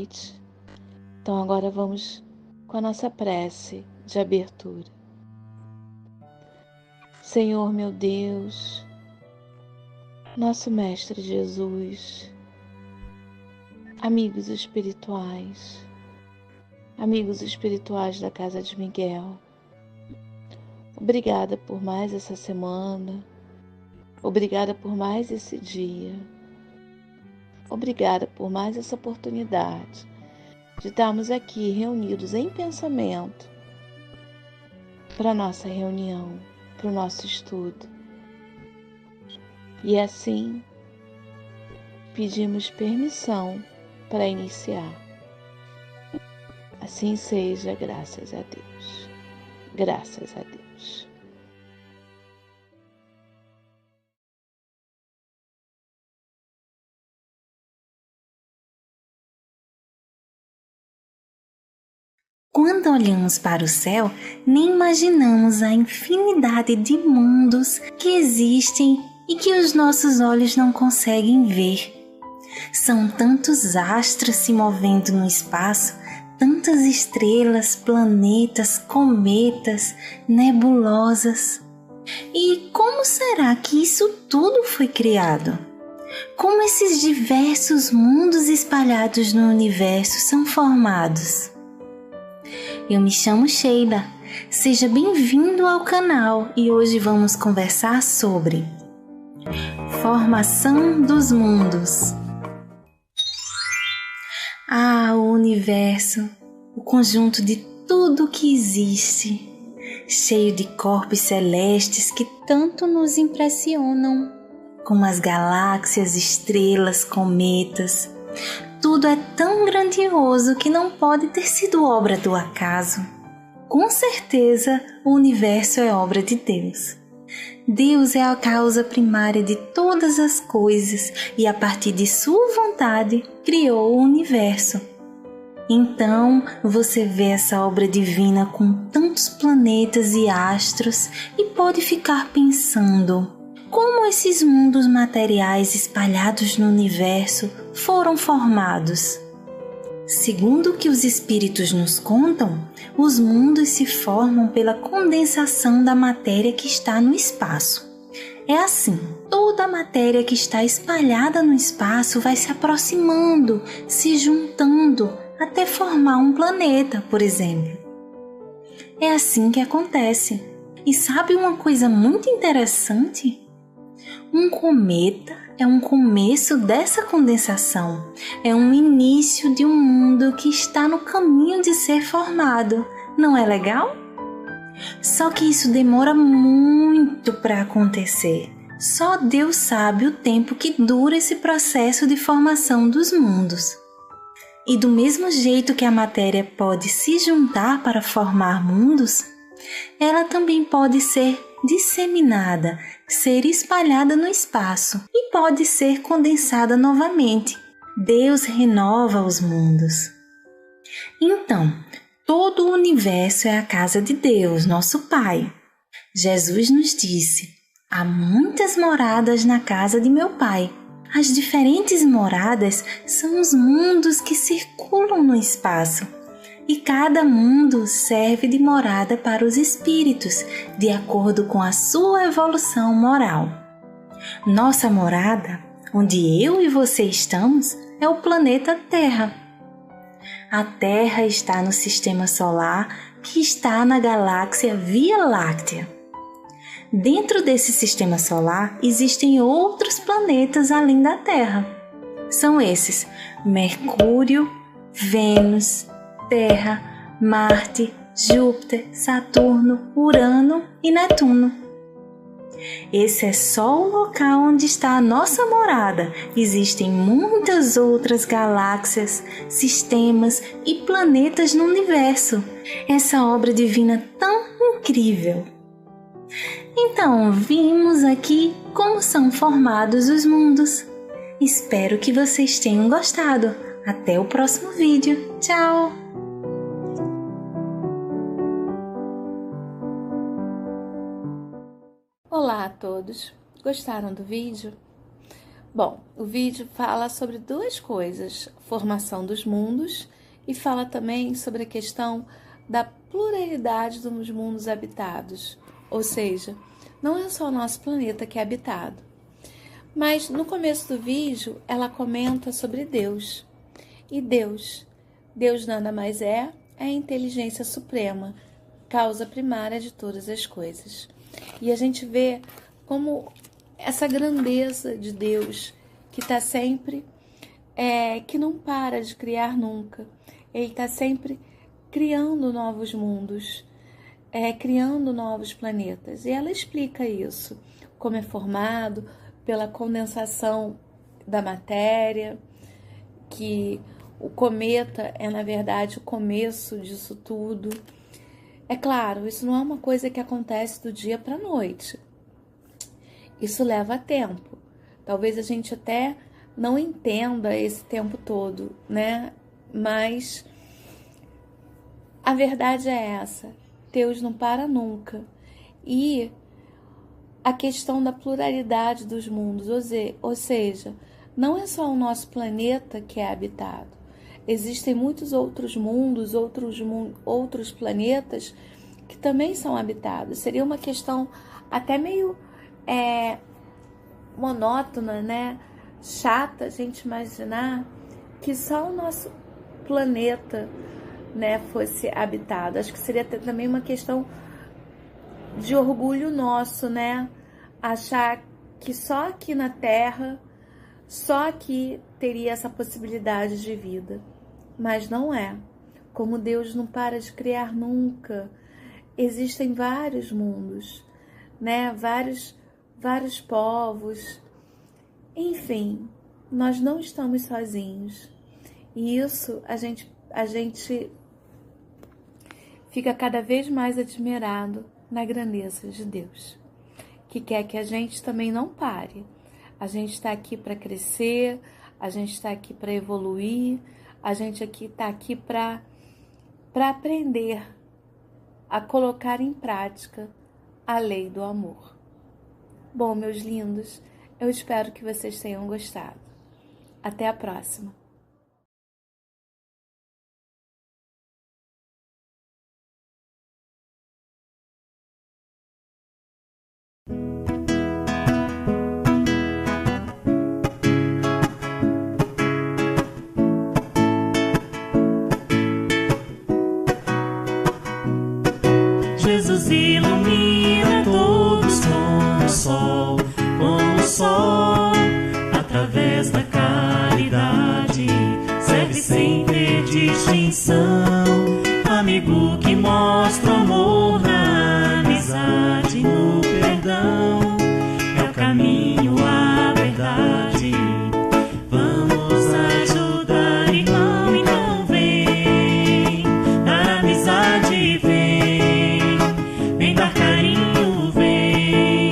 noite. Então agora vamos com a nossa prece de abertura. Senhor meu Deus, nosso Mestre Jesus, amigos espirituais da Casa de Miguel, obrigada por mais essa semana, obrigada por mais esse dia, obrigada por mais essa oportunidade de estarmos aqui reunidos em pensamento para a nossa reunião, para o nosso estudo. E assim, pedimos permissão para iniciar. Assim seja, graças a Deus. Graças a Deus. Quando olhamos para o céu, nem imaginamos a infinidade de mundos que existem e que os nossos olhos não conseguem ver. São tantos astros se movendo no espaço, tantas estrelas, planetas, cometas, nebulosas. E como será que isso tudo foi criado? Como esses diversos mundos espalhados no universo são formados? Eu me chamo Sheila, seja bem-vindo ao canal e hoje vamos conversar sobre formação dos mundos. O universo, o conjunto de tudo que existe, cheio de corpos celestes que tanto nos impressionam, como as galáxias, estrelas, cometas. Tudo é tão grandioso que não pode ter sido obra do acaso. Com certeza, o universo é obra de Deus. Deus é a causa primária de todas as coisas e, a partir de sua vontade, criou o universo. Então, você vê essa obra divina com tantos planetas e astros e pode ficar pensando: como esses mundos materiais espalhados no universo foram formados? Segundo o que os espíritos nos contam, os mundos se formam pela condensação da matéria que está no espaço. É assim, toda a matéria que está espalhada no espaço vai se aproximando, se juntando, até formar um planeta, por exemplo. É assim que acontece. E sabe uma coisa muito interessante? Um cometa é um começo dessa condensação, é um início de um mundo que está no caminho de ser formado. Não é legal? Só que isso demora muito para acontecer. Só Deus sabe o tempo que dura esse processo de formação dos mundos. E do mesmo jeito que a matéria pode se juntar para formar mundos, ela também pode ser disseminada, ser espalhada no espaço e pode ser condensada novamente. Deus renova os mundos. Então, todo o universo é a casa de Deus, nosso Pai. Jesus nos disse: há muitas moradas na casa de meu Pai. As diferentes moradas são os mundos que circulam no espaço. E cada mundo serve de morada para os espíritos, de acordo com a sua evolução moral. Nossa morada, onde eu e você estamos, é o planeta Terra. A Terra está no Sistema Solar, que está na galáxia Via Láctea. Dentro desse Sistema Solar existem outros planetas além da Terra. São esses: Mercúrio, Vênus, Terra, Marte, Júpiter, Saturno, Urano e Netuno. Esse é só o local onde está a nossa morada. Existem muitas outras galáxias, sistemas e planetas no universo. Essa obra divina tão incrível. Então, vimos aqui como são formados os mundos. Espero que vocês tenham gostado. Até o próximo vídeo. Tchau! Olá a todos! Gostaram do vídeo? Bom, o vídeo fala sobre duas coisas: formação dos mundos, e fala também sobre a questão da pluralidade dos mundos habitados. Ou seja, não é só o nosso planeta que é habitado. Mas no começo do vídeo, ela comenta sobre Deus. E Deus nada mais é a inteligência suprema, causa primária de todas as coisas. E a gente vê como essa grandeza de Deus, que está sempre, que não para de criar nunca. Ele está sempre criando novos mundos, criando novos planetas. E ela explica isso, como é formado pela condensação da matéria, que o cometa é, na verdade, o começo disso tudo. É claro, isso não é uma coisa que acontece do dia para a noite. Isso leva tempo. Talvez a gente até não entenda esse tempo todo, né? Mas a verdade é essa. Deus não para nunca. E a questão da pluralidade dos mundos, ou seja, não é só o nosso planeta que é habitado. Existem muitos outros mundos, outros planetas que também são habitados. Seria uma questão até meio monótona, né? Chata a gente imaginar que só o nosso planeta, né, fosse habitado. Acho que seria também uma questão de orgulho nosso, né? Achar que só aqui na Terra, só aqui teria essa possibilidade de vida. Mas não é. Como Deus não para de criar nunca, existem vários mundos, né? Vários povos. Enfim, nós não estamos sozinhos. E isso a gente fica cada vez mais admirado na grandeza de Deus, que quer que a gente também não pare. A gente está aqui para crescer, a gente está aqui para evoluir, a gente está aqui para aprender a colocar em prática a lei do amor. Bom, meus lindos, eu espero que vocês tenham gostado. Até a próxima! Jesus ilumina todos como o sol, através da caridade, serve sem ter distinção. Amigo que mostra o amor na amizade, no perdão, é o caminho, a verdade. Vamos ajudar, irmão, então vem, na amizade vem dar carinho, vem,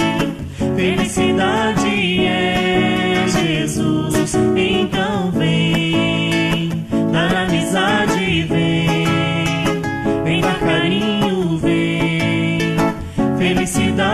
felicidade é Jesus, então vem, na amizade vem dar carinho, vem, felicidade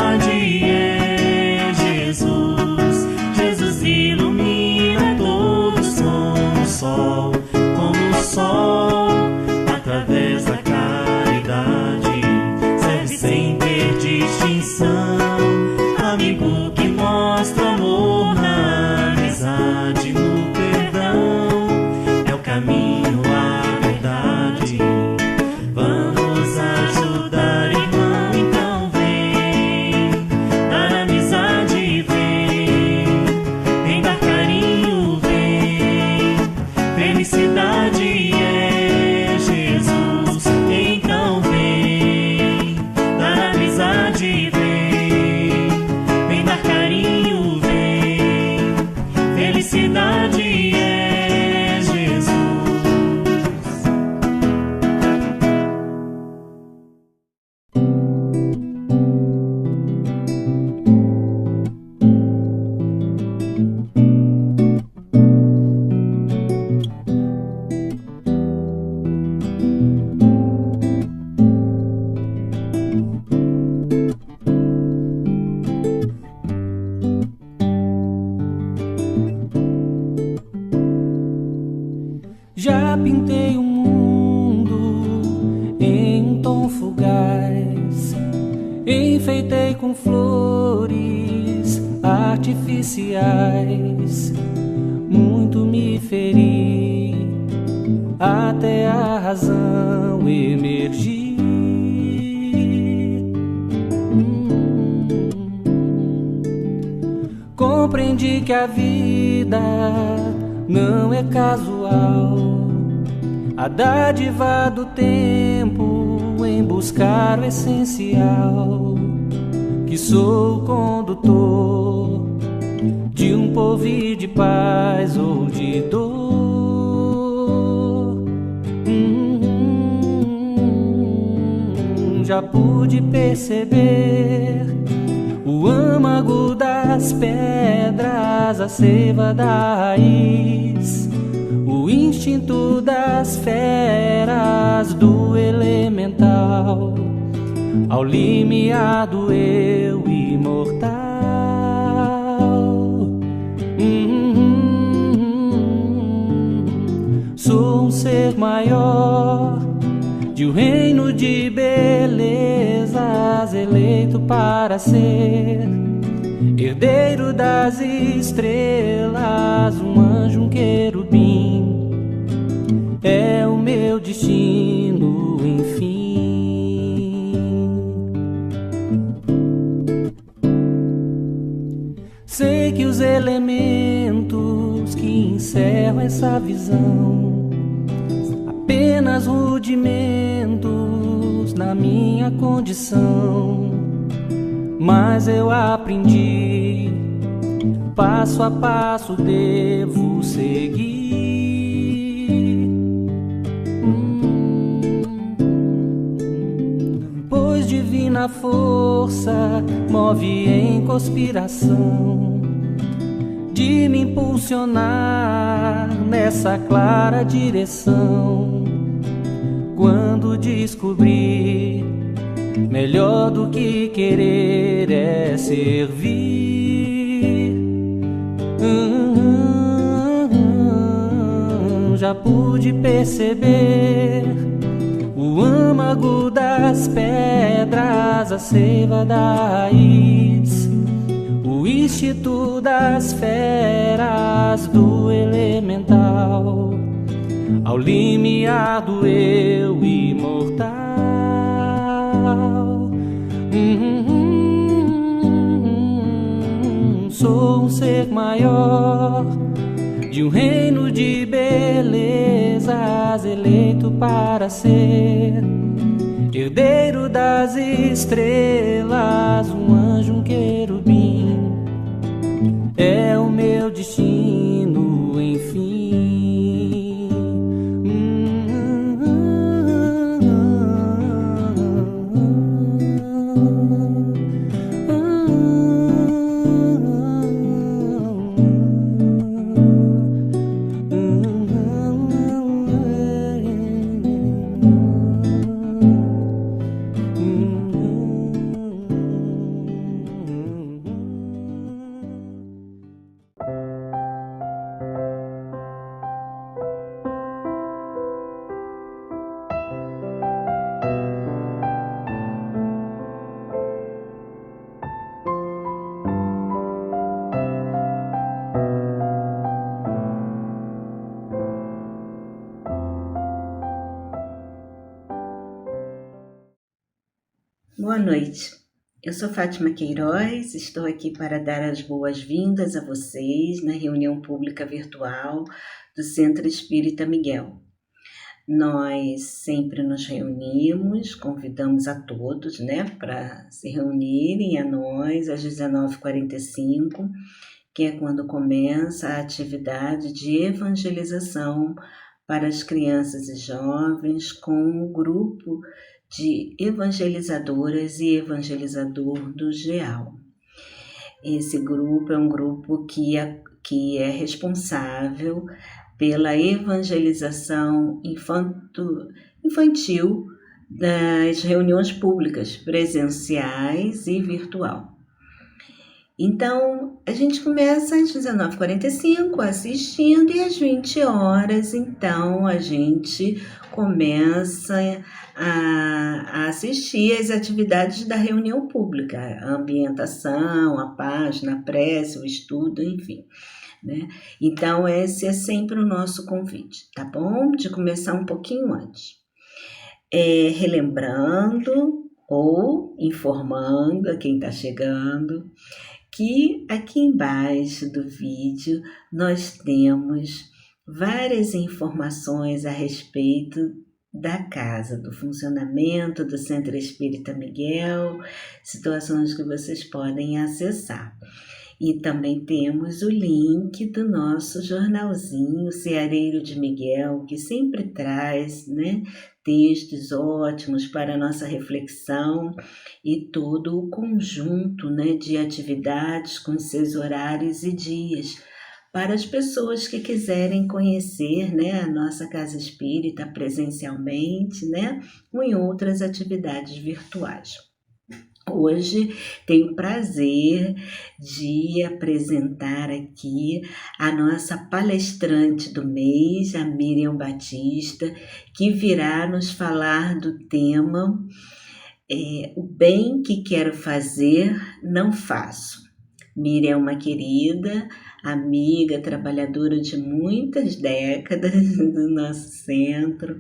enfeitei com flores artificiais, muito me feri até a razão emergir. Compreendi que a vida não é casual, a dádiva do tempo em buscar o essencial, que sou o condutor de um porvir de paz ou de dor. Já pude perceber o âmago das pedras, a seiva da raiz, o instinto das feras do elemental, ao limiar do eu imortal. Sou um ser maior de um reino de belezas, eleito para ser herdeiro das estrelas, um anjo, um querubim, é o meu destino, enfim. Sei que os elementos que encerram essa visão apenas rudimentos na minha condição, mas eu aprendi, passo a passo devo seguir. Pois divina força move em conspiração de me impulsionar nessa clara direção. Quando descobri, melhor do que querer é servir. Já pude perceber o âmago das pedras, a seiva da raiz, o instinto das feras do elemental, ao limiar do eu imortal. Sou um ser maior de um reino de belezas, eleito para ser herdeiro das estrelas, um anjo, um querubim, é o meu destino, enfim. Boa noite, eu sou Fátima Queiroz, estou aqui para dar as boas-vindas a vocês na reunião pública virtual do Centro Espírita Miguel. Nós sempre nos reunimos, convidamos a todos, para se reunirem a nós às 19h45, que é quando começa a atividade de evangelização para as crianças e jovens com o grupo de evangelizadoras e evangelizador do GEAL. Esse grupo é um grupo que é responsável pela evangelização infantil das reuniões públicas, presenciais e virtual. Então, a gente começa às 19h45 assistindo e às 20 horas, então, a gente começa a assistir às atividades da reunião pública, a ambientação, a página, a prece, o estudo, enfim, né? Então, esse é sempre o nosso convite, tá bom? De começar um pouquinho antes. Relembrando ou informando a quem está chegando que aqui embaixo do vídeo nós temos várias informações a respeito da casa, do funcionamento do Centro Espírita Miguel, situações que vocês podem acessar. E também temos o link do nosso jornalzinho Ceareiro de Miguel, que sempre traz, né, textos ótimos para a nossa reflexão e todo o conjunto, né, de atividades com seus horários e dias, para as pessoas que quiserem conhecer, né, a nossa Casa Espírita presencialmente, né, ou em outras atividades virtuais. Hoje tenho o prazer de apresentar aqui a nossa palestrante do mês, a Miriam Batista, que virá nos falar do tema O bem que quero fazer, não faço. Miriam é uma querida amiga, trabalhadora de muitas décadas do nosso centro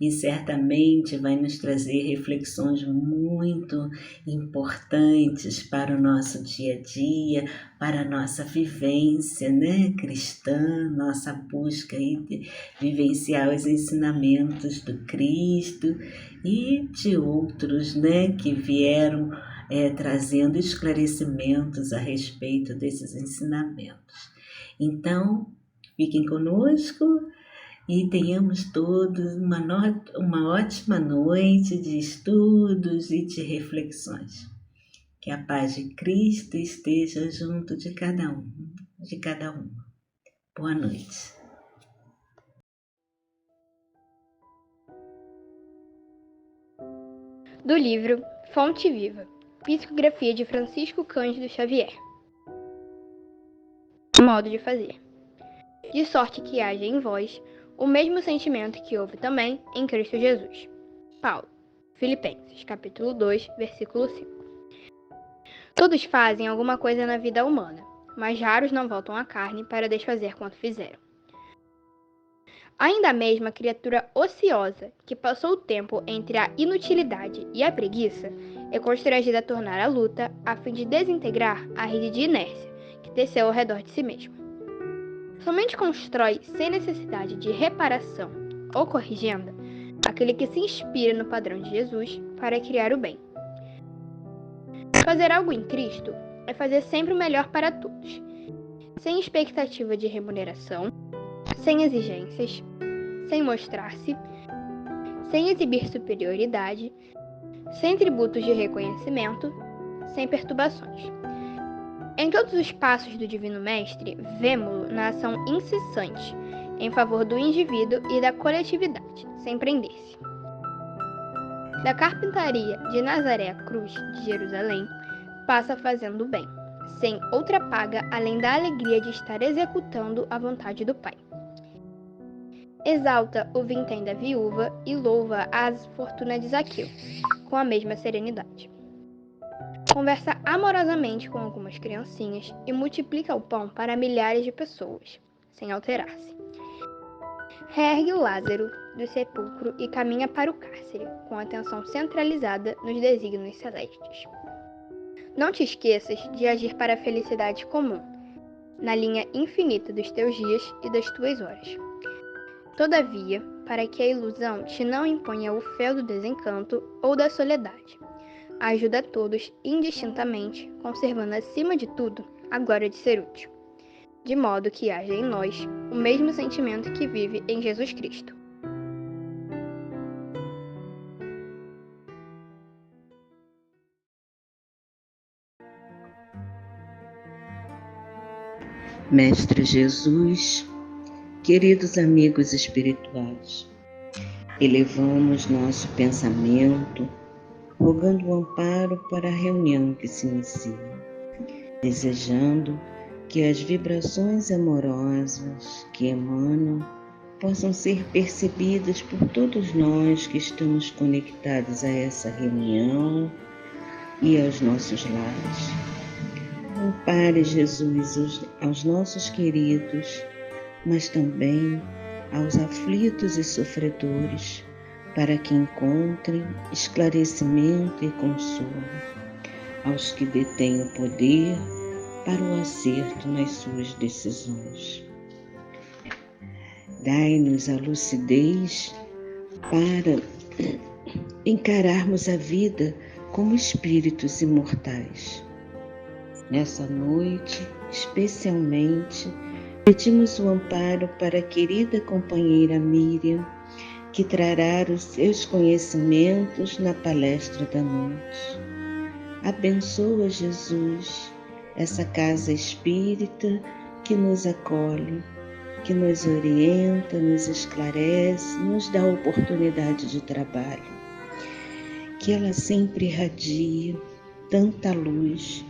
e certamente vai nos trazer reflexões muito importantes para o nosso dia a dia, para a nossa vivência, né, cristã, nossa busca aí de vivenciar os ensinamentos do Cristo e de outros, né, que vieram trazendo esclarecimentos a respeito desses ensinamentos. Então, fiquem conosco e tenhamos todos uma ótima noite de estudos e de reflexões. Que a paz de Cristo esteja junto de cada um, de cada uma. Boa noite. Do livro Fonte Viva, Psicografia de Francisco Cândido Xavier. Modo de fazer. De sorte que haja em vós o mesmo sentimento que houve também em Cristo Jesus. Paulo, Filipenses, capítulo 2, versículo 5. Todos fazem alguma coisa na vida humana, mas raros não voltam à carne para desfazer quanto fizeram. Ainda mesmo a criatura ociosa, que passou o tempo entre a inutilidade e a preguiça, é constrangida a tornar a luta a fim de desintegrar a rede de inércia que teceu ao redor de si mesmo. Somente constrói sem necessidade de reparação ou corrigenda aquele que se inspira no padrão de Jesus para criar o bem. Fazer algo em Cristo é fazer sempre o melhor para todos, sem expectativa de remuneração, sem exigências, sem mostrar-se, sem exibir superioridade, sem tributos de reconhecimento, sem perturbações. Em todos os passos do Divino Mestre, vemo-lo na ação incessante em favor do indivíduo e da coletividade, sem prender-se. Da carpintaria de Nazaré à cruz de Jerusalém, passa fazendo o bem, sem outra paga além da alegria de estar executando a vontade do Pai. Exalta o vintém da viúva e louva as fortunas de Zaqueu, com a mesma serenidade. Conversa amorosamente com algumas criancinhas e multiplica o pão para milhares de pessoas, sem alterar-se. Reergue o Lázaro do sepulcro e caminha para o cárcere, com atenção centralizada nos desígnios celestes. Não te esqueças de agir para a felicidade comum, na linha infinita dos teus dias e das tuas horas. Todavia, para que a ilusão te não imponha o fel do desencanto ou da soledade, ajuda a todos indistintamente, conservando acima de tudo a glória de ser útil, de modo que haja em nós o mesmo sentimento que vive em Jesus Cristo. Mestre Jesus, queridos amigos espirituais, elevamos nosso pensamento, rogando o amparo para a reunião que se inicia. desejando que as vibrações amorosas que emanam possam ser percebidas por todos nós que estamos conectados a essa reunião e aos nossos lares. Ampare, Jesus, aos nossos queridos, mas também aos aflitos e sofredores, para que encontrem esclarecimento e consolo, aos que detêm o poder para o acerto nas suas decisões. Dai-nos a lucidez para encararmos a vida como espíritos imortais. Nessa noite, especialmente, pedimos o amparo para a querida companheira Miriam, que trará os seus conhecimentos na palestra da noite. Abençoa, Jesus, essa casa espírita que nos acolhe, que nos orienta, nos esclarece, nos dá oportunidade de trabalho. Que ela sempre irradie tanta luz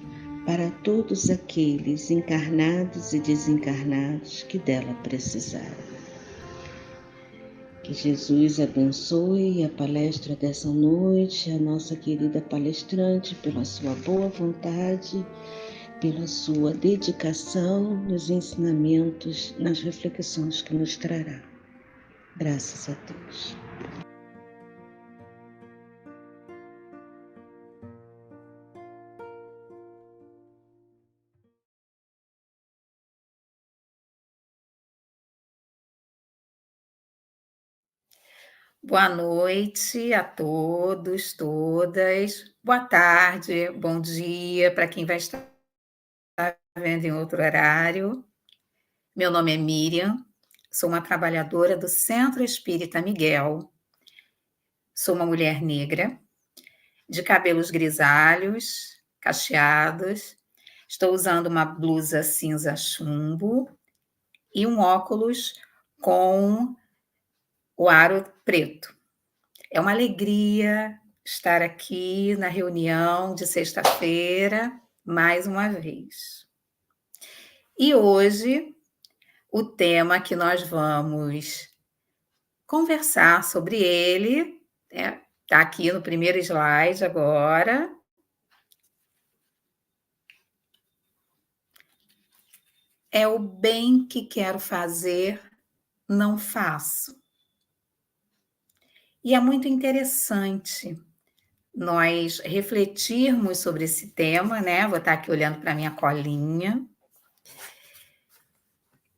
para todos aqueles encarnados e desencarnados que dela precisaram. Que Jesus abençoe a palestra dessa noite, a nossa querida palestrante, pela sua boa vontade, pela sua dedicação nos ensinamentos, nas reflexões que nos trará. Graças a Deus. Boa noite a todos, todas. Boa tarde, bom dia para quem vai estar vendo em outro horário. Meu nome é Miriam, sou uma trabalhadora do Centro Espírita Miguel. Sou uma mulher negra, de cabelos grisalhos, cacheados. Estou usando uma blusa cinza chumbo e um óculos com o aro preto. É uma alegria estar aqui na reunião de sexta-feira, mais uma vez. E hoje, o tema que nós vamos conversar sobre ele, está aqui no primeiro slide agora. É o bem que quero fazer, não faço. E é muito interessante nós refletirmos sobre esse tema, né? Vou estar aqui olhando para a minha colinha.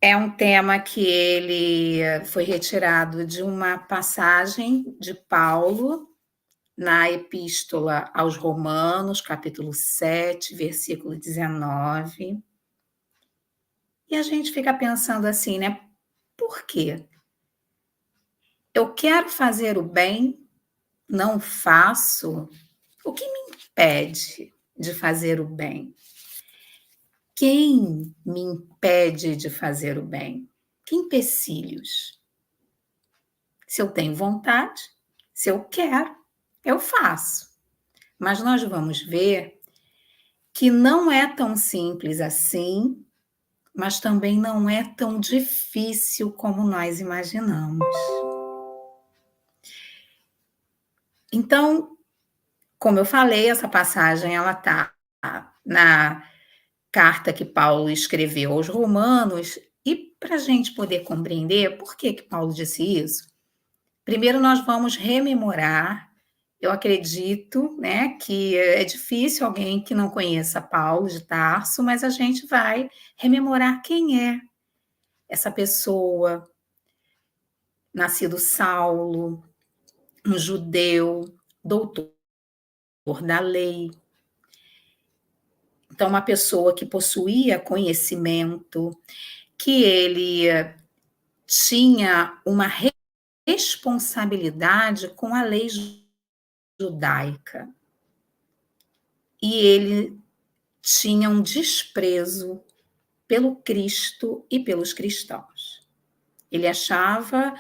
É um tema que ele foi retirado de uma passagem de Paulo na Epístola aos Romanos, capítulo 7, versículo 19. E a gente fica pensando assim, né? Por quê? Eu quero fazer o bem, não faço. O que me impede de fazer o bem? Quem me impede de fazer o bem? Que empecilhos? Se eu tenho vontade, se eu quero, eu faço. Mas nós vamos ver que não é tão simples assim, mas também não é tão difícil como nós imaginamos. Então, como eu falei, essa passagem ela está na carta que Paulo escreveu aos Romanos, e para a gente poder compreender por que Paulo disse isso, primeiro nós vamos rememorar. Eu acredito, né, que é difícil alguém que não conheça Paulo de Tarso, mas a gente vai rememorar quem é essa pessoa, nascido Saulo, um judeu, doutor da lei. Então, uma pessoa que possuía conhecimento, que ele tinha uma responsabilidade com a lei judaica. E ele tinha um desprezo pelo Cristo e pelos cristãos. Ele achava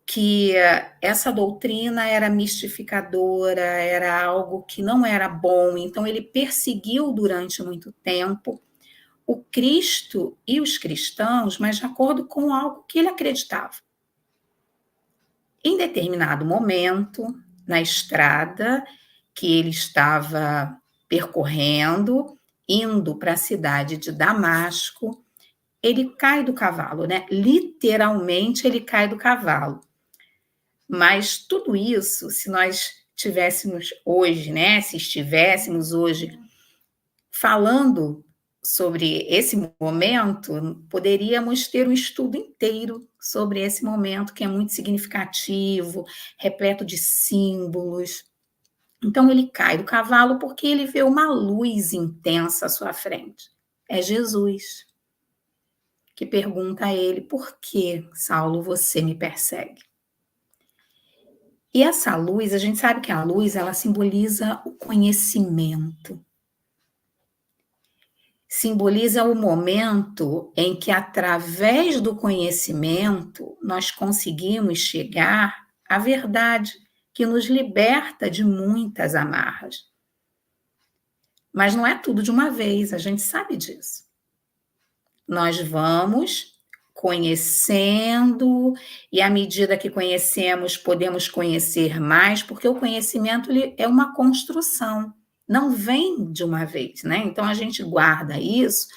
que essa doutrina era mistificadora, era algo que não era bom, então ele perseguiu durante muito tempo o Cristo e os cristãos, mas de acordo com algo que ele acreditava. Em determinado momento, na estrada que ele estava percorrendo, indo para a cidade de Damasco, ele cai do cavalo, né? Literalmente ele cai do cavalo. Mas tudo isso, se nós tivéssemos hoje, né? Se estivéssemos hoje falando sobre esse momento, poderíamos ter um estudo inteiro sobre esse momento, que é muito significativo, repleto de símbolos. Então, ele cai do cavalo porque ele vê uma luz intensa à sua frente. É Jesus, que pergunta a ele: por que, Saulo, você me persegue? E essa luz, a gente sabe que a luz, ela simboliza o conhecimento. Simboliza o momento em que, através do conhecimento, nós conseguimos chegar à verdade que nos liberta de muitas amarras. Mas não é tudo de uma vez, a gente sabe disso. Nós vamos conhecendo, e à medida que conhecemos, podemos conhecer mais, porque o conhecimento é uma construção, não vem de uma vez, né? Então a gente guarda isso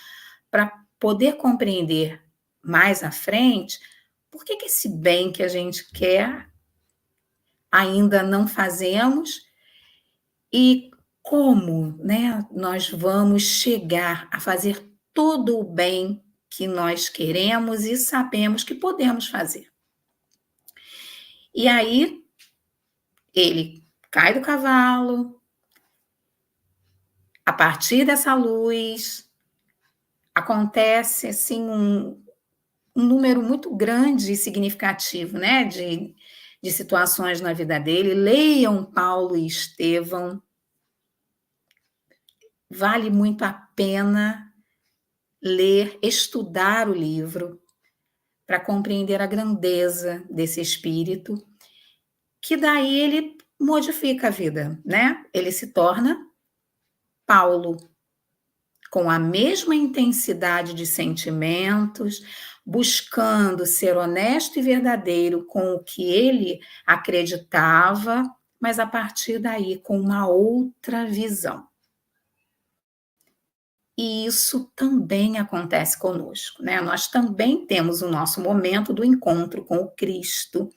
para poder compreender mais à frente por que esse bem que a gente quer ainda não fazemos e como, né, nós vamos chegar a fazer todo o bem que nós queremos e sabemos que podemos fazer. E aí, ele cai do cavalo, a partir dessa luz, acontece assim um número muito grande e significativo, né, de situações na vida dele. Leiam Paulo e Estevão, vale muito a pena ler, estudar o livro, para compreender a grandeza desse espírito, que daí ele modifica a vida, né? Ele se torna Paulo, com a mesma intensidade de sentimentos, buscando ser honesto e verdadeiro com o que ele acreditava, mas a partir daí com uma outra visão. E isso também acontece conosco, né? Nós também temos o nosso momento do encontro com o Cristo,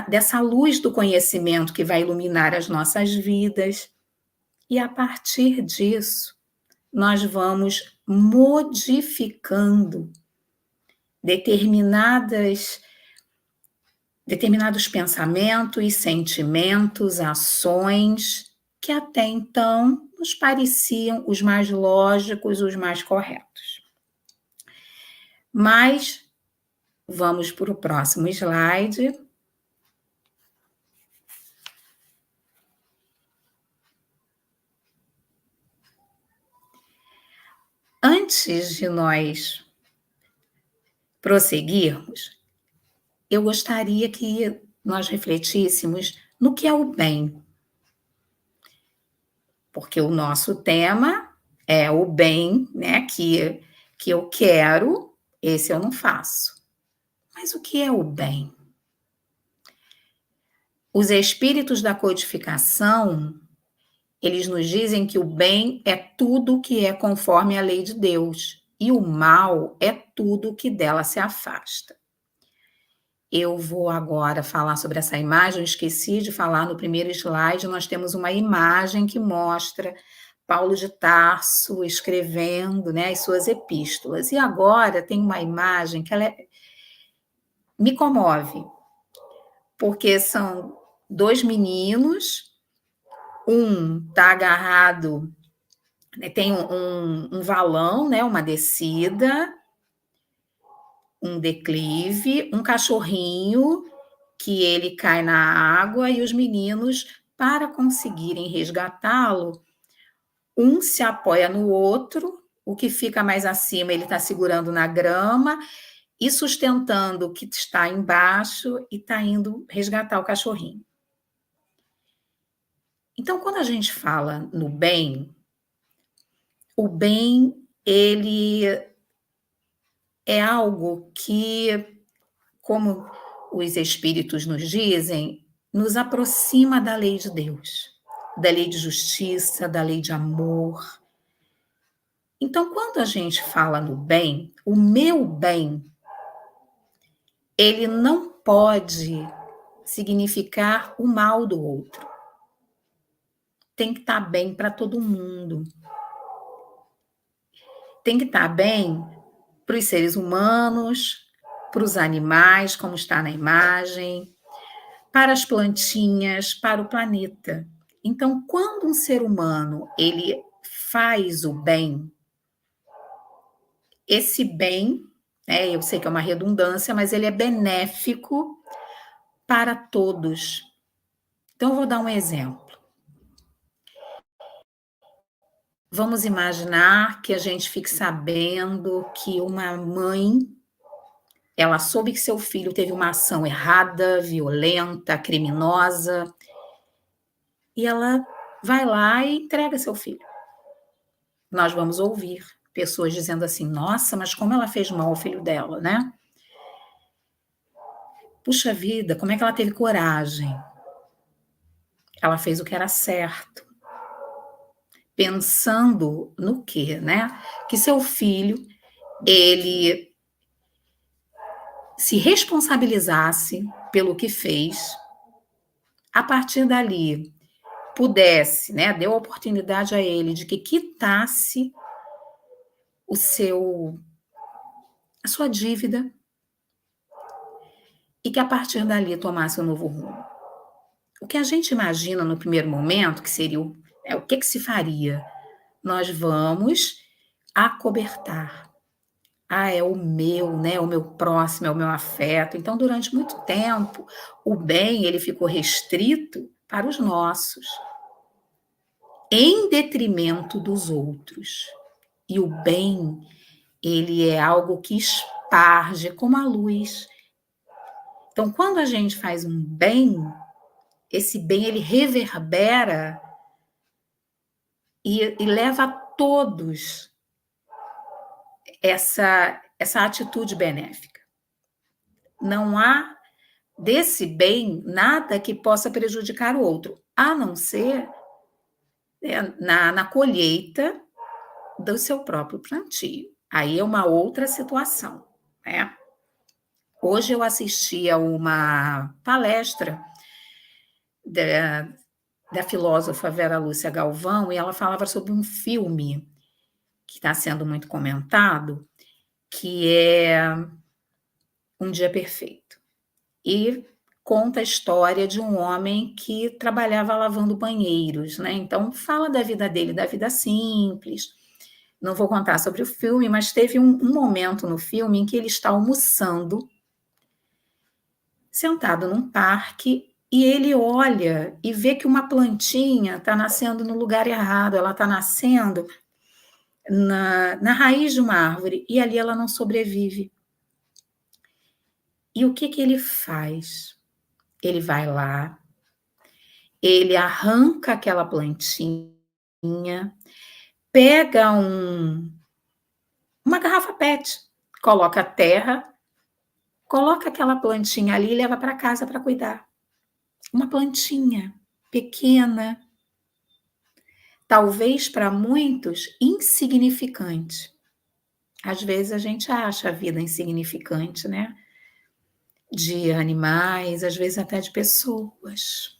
dessa luz do conhecimento que vai iluminar as nossas vidas. E a partir disso, nós vamos modificando determinados pensamentos, sentimentos, ações que até então nos pareciam os mais lógicos, os mais corretos. Mas vamos para o próximo slide. Antes de nós prosseguirmos, eu gostaria que nós refletíssemos no que é o bem. Porque o nosso tema é o bem, né, que eu quero, esse eu não faço. Mas o que é o bem? Os espíritos da codificação, eles nos dizem que o bem é tudo que é conforme a lei de Deus, e o mal é tudo que dela se afasta. Eu vou agora falar sobre essa imagem, eu esqueci de falar no primeiro slide, nós temos uma imagem que mostra Paulo de Tarso escrevendo, né, as suas epístolas. E agora tem uma imagem que me comove, porque são dois meninos, um está agarrado, né, tem um valão, né, uma descida, um declive, um cachorrinho que ele cai na água e os meninos, para conseguirem resgatá-lo, um se apoia no outro, o que fica mais acima ele está segurando na grama e sustentando o que está embaixo e está indo resgatar o cachorrinho. Então, quando a gente fala no bem, o bem, ele é algo que, como os espíritos nos dizem, nos aproxima da lei de Deus, da lei de justiça, da lei de amor. Então, quando a gente fala no bem, o meu bem, ele não pode significar o mal do outro. Tem que estar bem para todo mundo. Tem que estar bem para os seres humanos, para os animais, como está na imagem, para as plantinhas, para o planeta. Então, quando um ser humano ele faz o bem, esse bem, né, eu sei que é uma redundância, mas ele é benéfico para todos. Então, eu vou dar um exemplo. Vamos imaginar que a gente fique sabendo que uma mãe, ela soube que seu filho teve uma ação errada, violenta, criminosa, e ela vai lá e entrega seu filho. Nós vamos ouvir pessoas dizendo assim, nossa, mas como ela fez mal ao filho dela, né? Puxa vida, como é que ela teve coragem? Ela fez o que era certo. Pensando no quê, né? Que seu filho, ele se responsabilizasse pelo que fez, a partir dali pudesse, né, deu a oportunidade a ele de que quitasse a sua dívida e que a partir dali tomasse um novo rumo. O que a gente imagina no primeiro momento, que seria o que se faria? Nós vamos acobertar. É o meu, né? O meu próximo, é o meu afeto. Então, durante muito tempo, o bem ele ficou restrito para os nossos, em detrimento dos outros. E o bem, ele é algo que esparge como a luz. Então, quando a gente faz um bem, esse bem ele reverbera e leva a todos essa atitude benéfica. Não há desse bem nada que possa prejudicar o outro, a não ser na colheita do seu próprio plantio. Aí é uma outra situação, né? Hoje eu assisti a uma palestra da filósofa Vera Lúcia Galvão e ela falava sobre um filme que está sendo muito comentado, que é Um Dia Perfeito. E conta a história de um homem que trabalhava lavando banheiros, né? Então, fala da vida dele, da vida simples. Não vou contar sobre o filme, mas teve um momento no filme em que ele está almoçando, sentado num parque, e ele olha e vê que uma plantinha está nascendo no lugar errado, ela está nascendo na raiz de uma árvore, e ali ela não sobrevive. E o que ele faz? Ele vai lá, ele arranca aquela plantinha, pega uma garrafa PET, coloca a terra, coloca aquela plantinha ali e leva para casa para cuidar. Uma plantinha pequena, talvez para muitos insignificante. Às vezes a gente acha a vida insignificante, né? De animais, às vezes até de pessoas.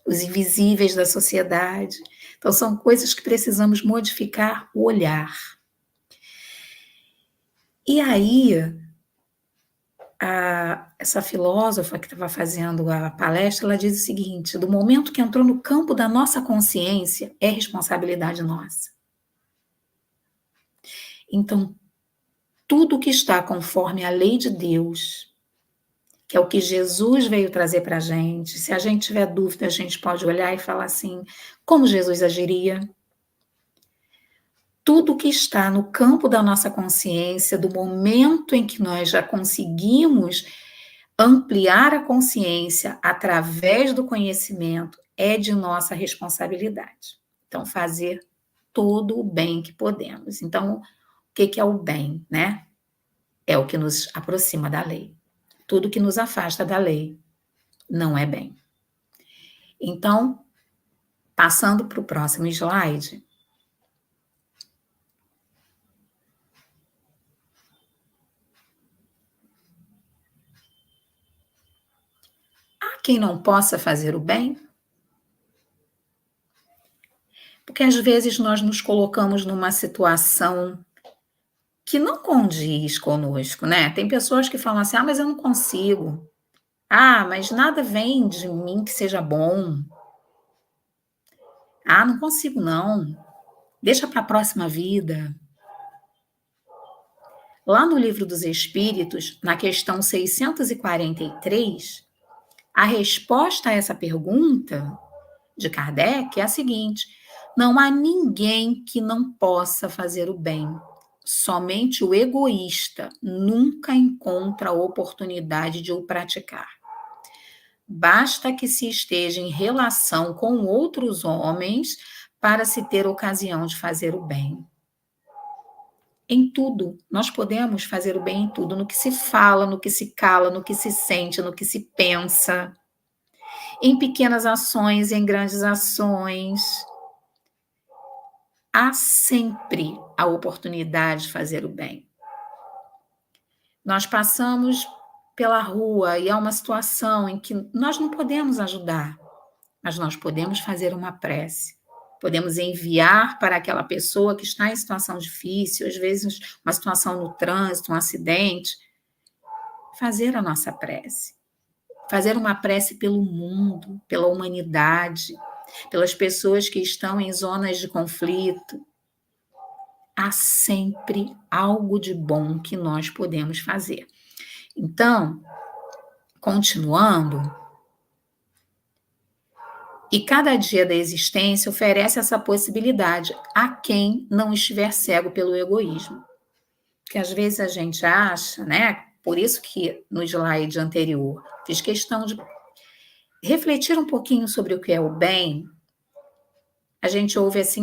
Os invisíveis da sociedade. Então, são coisas que precisamos modificar o olhar. E aí, essa filósofa que estava fazendo a palestra, ela diz o seguinte, do momento que entrou no campo da nossa consciência, é responsabilidade nossa. Então, tudo que está conforme a lei de Deus, que é o que Jesus veio trazer para a gente. Se a gente tiver dúvida, a gente pode olhar e falar assim, como Jesus agiria? tudo que está no campo da nossa consciência, do momento em que nós já conseguimos ampliar a consciência através do conhecimento, é de nossa responsabilidade. Então, fazer todo o bem que podemos. Então, o que é o bem, né? É o que nos aproxima da lei. Tudo que nos afasta da lei não é bem. Então, passando para o próximo slide. Há quem não possa fazer o bem? Porque às vezes nós nos colocamos numa situação que não condiz conosco, né? Tem pessoas que falam assim, mas eu não consigo. Mas nada vem de mim que seja bom. Não consigo não. Deixa para a próxima vida. Lá no Livro dos Espíritos, na questão 643, a resposta a essa pergunta de Kardec é a seguinte: não há ninguém que não possa fazer o bem. Somente o egoísta nunca encontra a oportunidade de o praticar. Basta que se esteja em relação com outros homens para se ter ocasião de fazer o bem. Em tudo, nós podemos fazer o bem em tudo, no que se fala, no que se cala, no que se sente, no que se pensa, em pequenas ações, em grandes ações. Há sempre a oportunidade de fazer o bem. Nós passamos pela rua e há uma situação em que nós não podemos ajudar, mas nós podemos fazer uma prece. Podemos enviar para aquela pessoa que está em situação difícil, às vezes uma situação no trânsito, um acidente, fazer a nossa prece. Fazer uma prece pelo mundo, pela humanidade, pelas pessoas que estão em zonas de conflito. Há sempre algo de bom que nós podemos fazer. Então, continuando, e cada dia da existência oferece essa possibilidade a quem não estiver cego pelo egoísmo. Porque às vezes a gente acha, né? Por isso que no slide anterior fiz questão de refletir um pouquinho sobre o que é o bem. A gente ouve assim,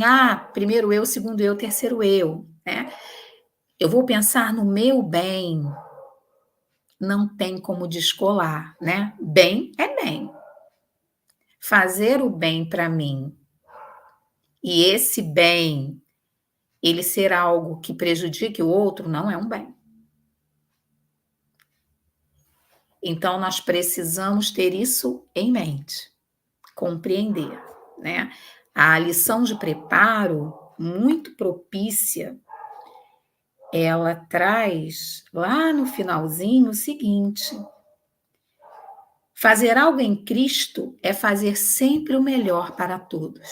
primeiro eu, segundo eu, terceiro eu, né? Eu vou pensar no meu bem. Não tem como descolar, né? Bem é bem. Fazer o bem para mim e esse bem, ele ser algo que prejudique o outro, não é um bem. Então, nós precisamos ter isso em mente, compreender, né? A lição de preparo, muito propícia, ela traz lá no finalzinho o seguinte: fazer algo em Cristo é fazer sempre o melhor para todos.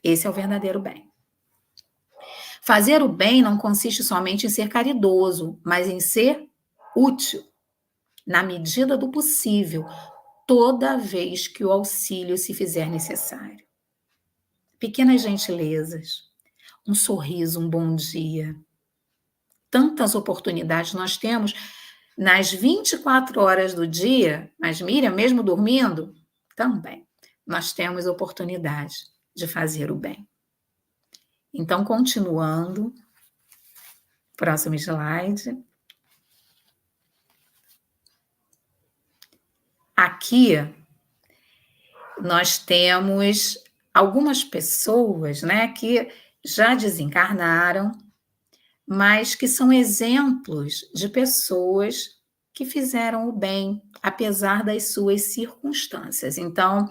Esse é o verdadeiro bem. Fazer o bem não consiste somente em ser caridoso, mas em ser útil, na medida do possível, toda vez que o auxílio se fizer necessário. Pequenas gentilezas, um sorriso, um bom dia. Tantas oportunidades nós temos nas 24 horas do dia, mas Miriam, mesmo dormindo, também, nós temos oportunidade de fazer o bem. Então, continuando, próximo slide. Aqui, nós temos algumas pessoas, né, que já desencarnaram, mas que são exemplos de pessoas que fizeram o bem, apesar das suas circunstâncias. Então,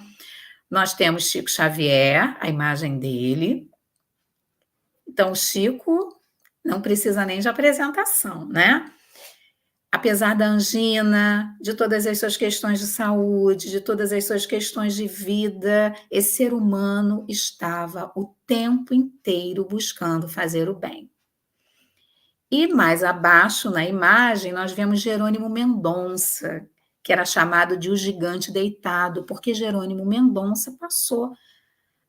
nós temos Chico Xavier, a imagem dele. Então, Chico não precisa nem de apresentação, né? Apesar da angina, de todas as suas questões de saúde, de todas as suas questões de vida, esse ser humano estava o tempo inteiro buscando fazer o bem. E mais abaixo, na imagem, nós vemos Jerônimo Mendonça, que era chamado de o gigante deitado, porque Jerônimo Mendonça passou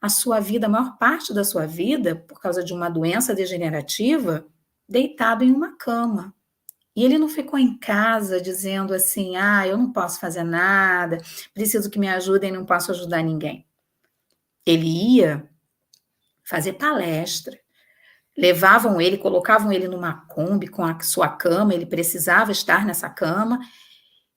a sua vida, a maior parte da sua vida, por causa de uma doença degenerativa, deitado em uma cama. E ele não ficou em casa dizendo assim, eu não posso fazer nada, preciso que me ajudem, não posso ajudar ninguém. Ele ia fazer palestra, levavam ele, colocavam ele numa Kombi com a sua cama, ele precisava estar nessa cama,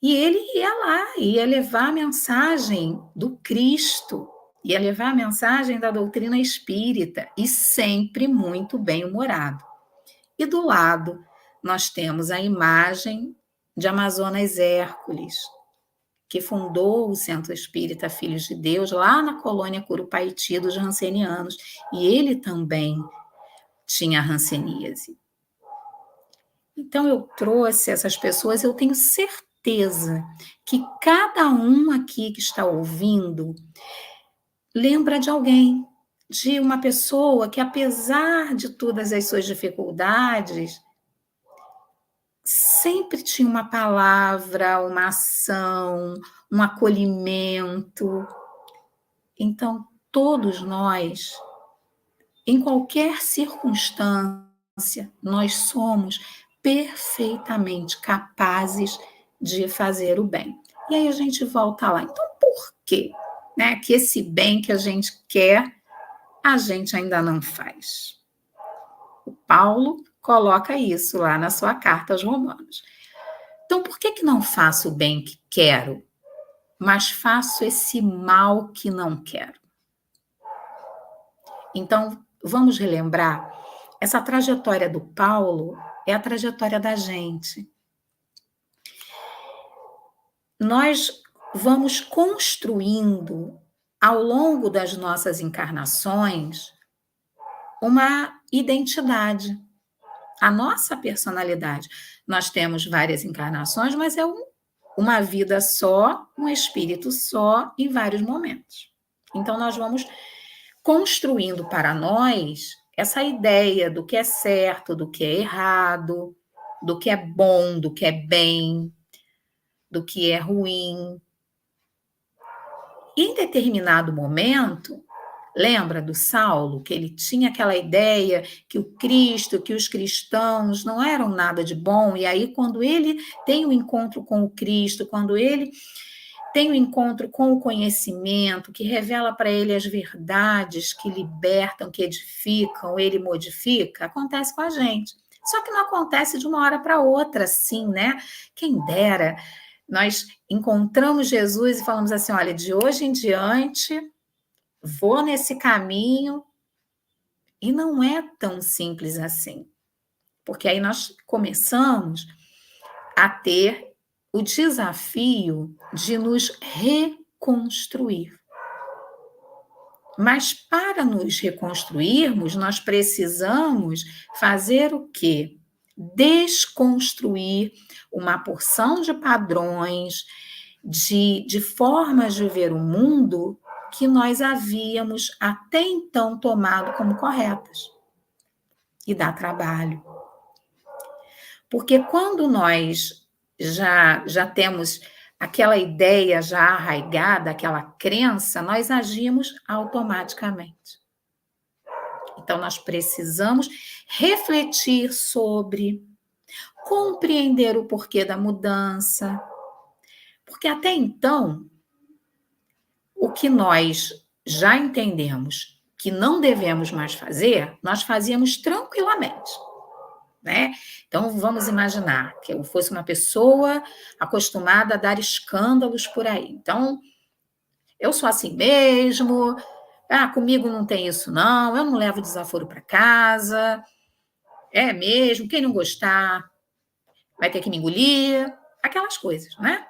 e ele ia lá, ia levar a mensagem do Cristo, ia levar a mensagem da doutrina espírita, e sempre muito bem-humorado. E do lado, nós temos a imagem de Amazonas Hércules, que fundou o Centro Espírita Filhos de Deus, lá na colônia Curupaiti dos Rancenianos, e ele também tinha hanseníase. Então, eu trouxe essas pessoas, eu tenho certeza que cada um aqui que está ouvindo lembra de alguém, de uma pessoa que, apesar de todas as suas dificuldades, sempre tinha uma palavra, uma ação, um acolhimento. Então, todos nós, em qualquer circunstância, nós somos perfeitamente capazes de fazer o bem. E aí a gente volta lá. Então, por quê? Que esse bem que a gente quer, a gente ainda não faz. O Paulo coloca isso lá na sua carta aos Romanos. Então, por que não faço o bem que quero, mas faço esse mal que não quero? Então, vamos relembrar, essa trajetória do Paulo é a trajetória da gente. Nós vamos construindo, ao longo das nossas encarnações, uma identidade, a nossa personalidade. Nós temos várias encarnações, mas é uma vida só, um espírito só, em vários momentos. Então, nós vamos construindo para nós essa ideia do que é certo, do que é errado, do que é bom, do que é bem, do que é ruim. Em determinado momento, lembra do Saulo, que ele tinha aquela ideia que o Cristo, que os cristãos não eram nada de bom, e aí quando ele tem o encontro com o Cristo, quando ele tem o encontro com o conhecimento, que revela para ele as verdades que libertam, que edificam, ele modifica, acontece com a gente. Só que não acontece de uma hora para outra, assim, né? Quem dera, nós encontramos Jesus e falamos assim, olha, de hoje em diante, vou nesse caminho, e não é tão simples assim. Porque aí nós começamos a ter o desafio de nos reconstruir. Mas para nos reconstruirmos, nós precisamos fazer o quê? Desconstruir uma porção de padrões, de formas de ver o mundo que nós havíamos até então tomado como corretas. E dá trabalho. Porque quando nós já temos aquela ideia já arraigada, aquela crença, nós agimos automaticamente. Então, nós precisamos refletir sobre, compreender o porquê da mudança, porque até então, o que nós já entendemos que não devemos mais fazer, nós fazíamos tranquilamente. Né? Então, vamos imaginar que eu fosse uma pessoa acostumada a dar escândalos por aí. Então, eu sou assim mesmo, comigo não tem isso não, eu não levo desaforo para casa, é mesmo, quem não gostar vai ter que me engolir, aquelas coisas, né?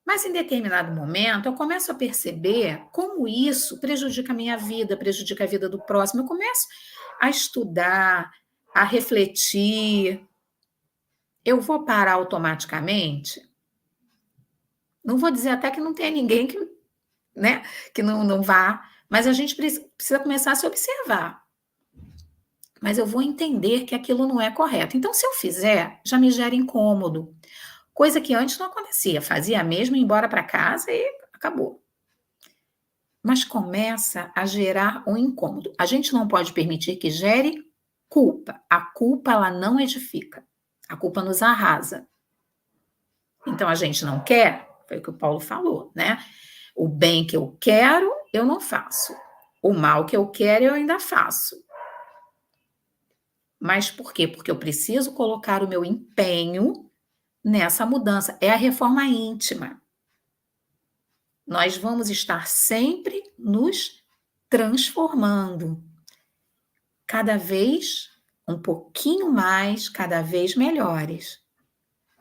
Mas, em determinado momento, eu começo a perceber como isso prejudica a minha vida, prejudica a vida do próximo. Eu começo a estudar, a refletir. Eu vou parar automaticamente? Não vou dizer até que não tenha ninguém que não vá, mas a gente precisa começar a se observar. Mas eu vou entender que aquilo não é correto. Então, se eu fizer, já me gera incômodo. Coisa que antes não acontecia. Fazia mesmo, ia embora para casa e acabou. mas começa a gerar um incômodo. A gente não pode permitir que gere culpa. A culpa, ela não edifica. A culpa nos arrasa. Então, a gente não quer, foi o que o Paulo falou, né? O bem que eu quero, eu não faço. O mal que eu quero, eu ainda faço. Mas por quê? Porque eu preciso colocar o meu empenho nessa mudança. É a reforma íntima. Nós vamos estar sempre nos transformando. Cada vez um pouquinho mais, cada vez melhores.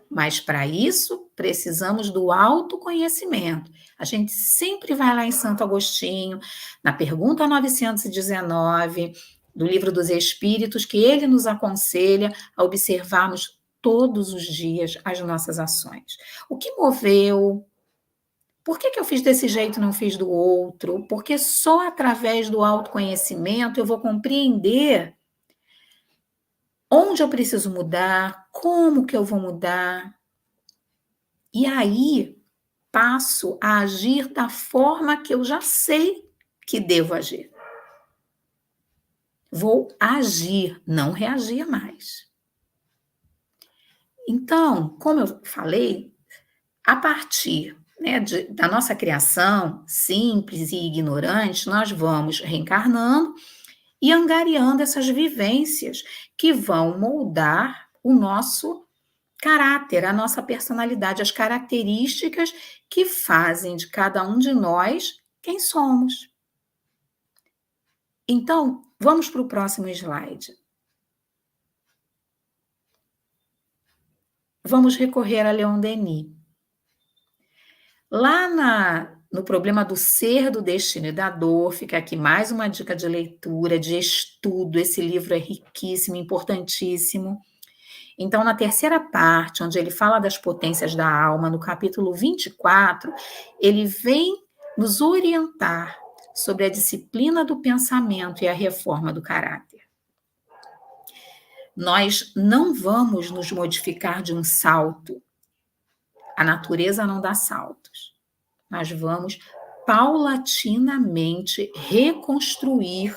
Mas para isso, precisamos do autoconhecimento. A gente sempre vai lá em Santo Agostinho, na pergunta 919, do Livro dos Espíritos, que ele nos aconselha a observarmos todos os dias as nossas ações. O que moveu? Por que eu fiz desse jeito e não fiz do outro? Porque só através do autoconhecimento eu vou compreender onde eu preciso mudar, como que eu vou mudar. E aí passo a agir da forma que eu já sei que devo agir. Vou agir, não reagir mais. Então, como eu falei, a partir da nossa criação simples e ignorante, nós vamos reencarnando e angariando essas vivências que vão moldar o nosso caráter, a nossa personalidade, as características que fazem de cada um de nós quem somos. Então, vamos para o próximo slide. Vamos recorrer a Leon Denis. Lá no problema do ser, do destino e da dor, fica aqui mais uma dica de leitura, de estudo. Esse livro é riquíssimo, importantíssimo. Então, na terceira parte, onde ele fala das potências da alma, no capítulo 24, ele vem nos orientar sobre a disciplina do pensamento e a reforma do caráter. Nós não vamos nos modificar de um salto. A natureza não dá saltos. Nós vamos paulatinamente reconstruir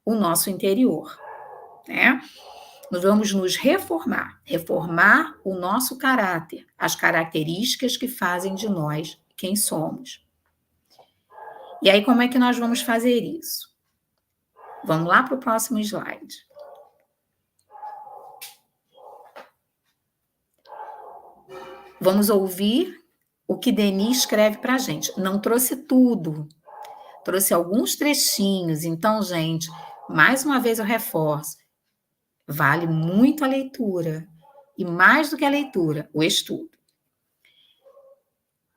o nosso interior, né? Nós vamos nos reformar o nosso caráter, as características que fazem de nós quem somos. E aí, como é que nós vamos fazer isso? Vamos lá para o próximo slide. Vamos ouvir o que Denis escreve para a gente. Não trouxe tudo, trouxe alguns trechinhos. Então, gente, mais uma vez eu reforço, vale muito a leitura. E mais do que a leitura, o estudo.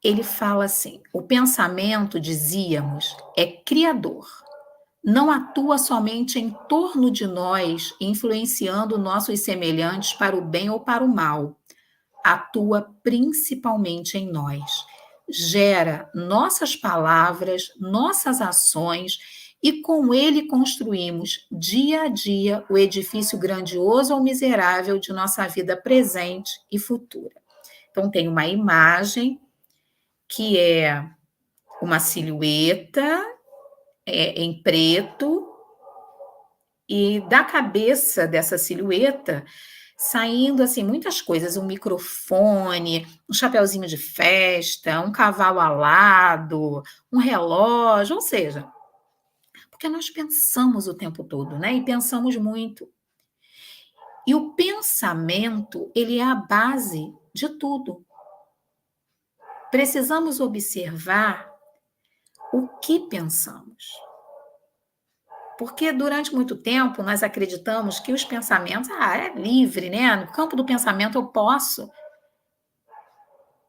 Ele fala assim, o pensamento, dizíamos, é criador. Não atua somente em torno de nós, influenciando nossos semelhantes para o bem ou para o mal. Atua principalmente em nós. Gera nossas palavras, nossas ações, e com ele construímos dia a dia o edifício grandioso ou miserável de nossa vida presente e futura. Então, tem uma imagem que é uma silhueta em preto, e da cabeça dessa silhueta saindo assim muitas coisas, um microfone, um chapeuzinho de festa, um cavalo alado, um relógio, ou seja, porque nós pensamos o tempo todo, né? E pensamos muito. E o pensamento, ele é a base de tudo. Precisamos observar o que pensamos. Porque durante muito tempo nós acreditamos que os pensamentos, é livre, né? No campo do pensamento eu posso.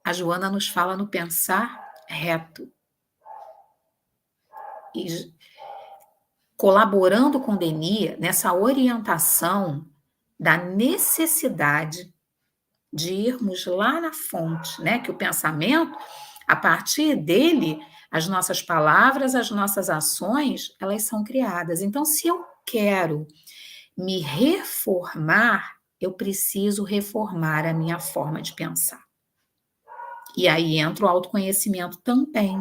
A Joana nos fala no pensar reto. E colaborando com Denis nessa orientação da necessidade de irmos lá na fonte, né? Que o pensamento, a partir dele, as nossas palavras, as nossas ações, elas são criadas. Então, se eu quero me reformar, eu preciso reformar a minha forma de pensar. E aí entra o autoconhecimento também.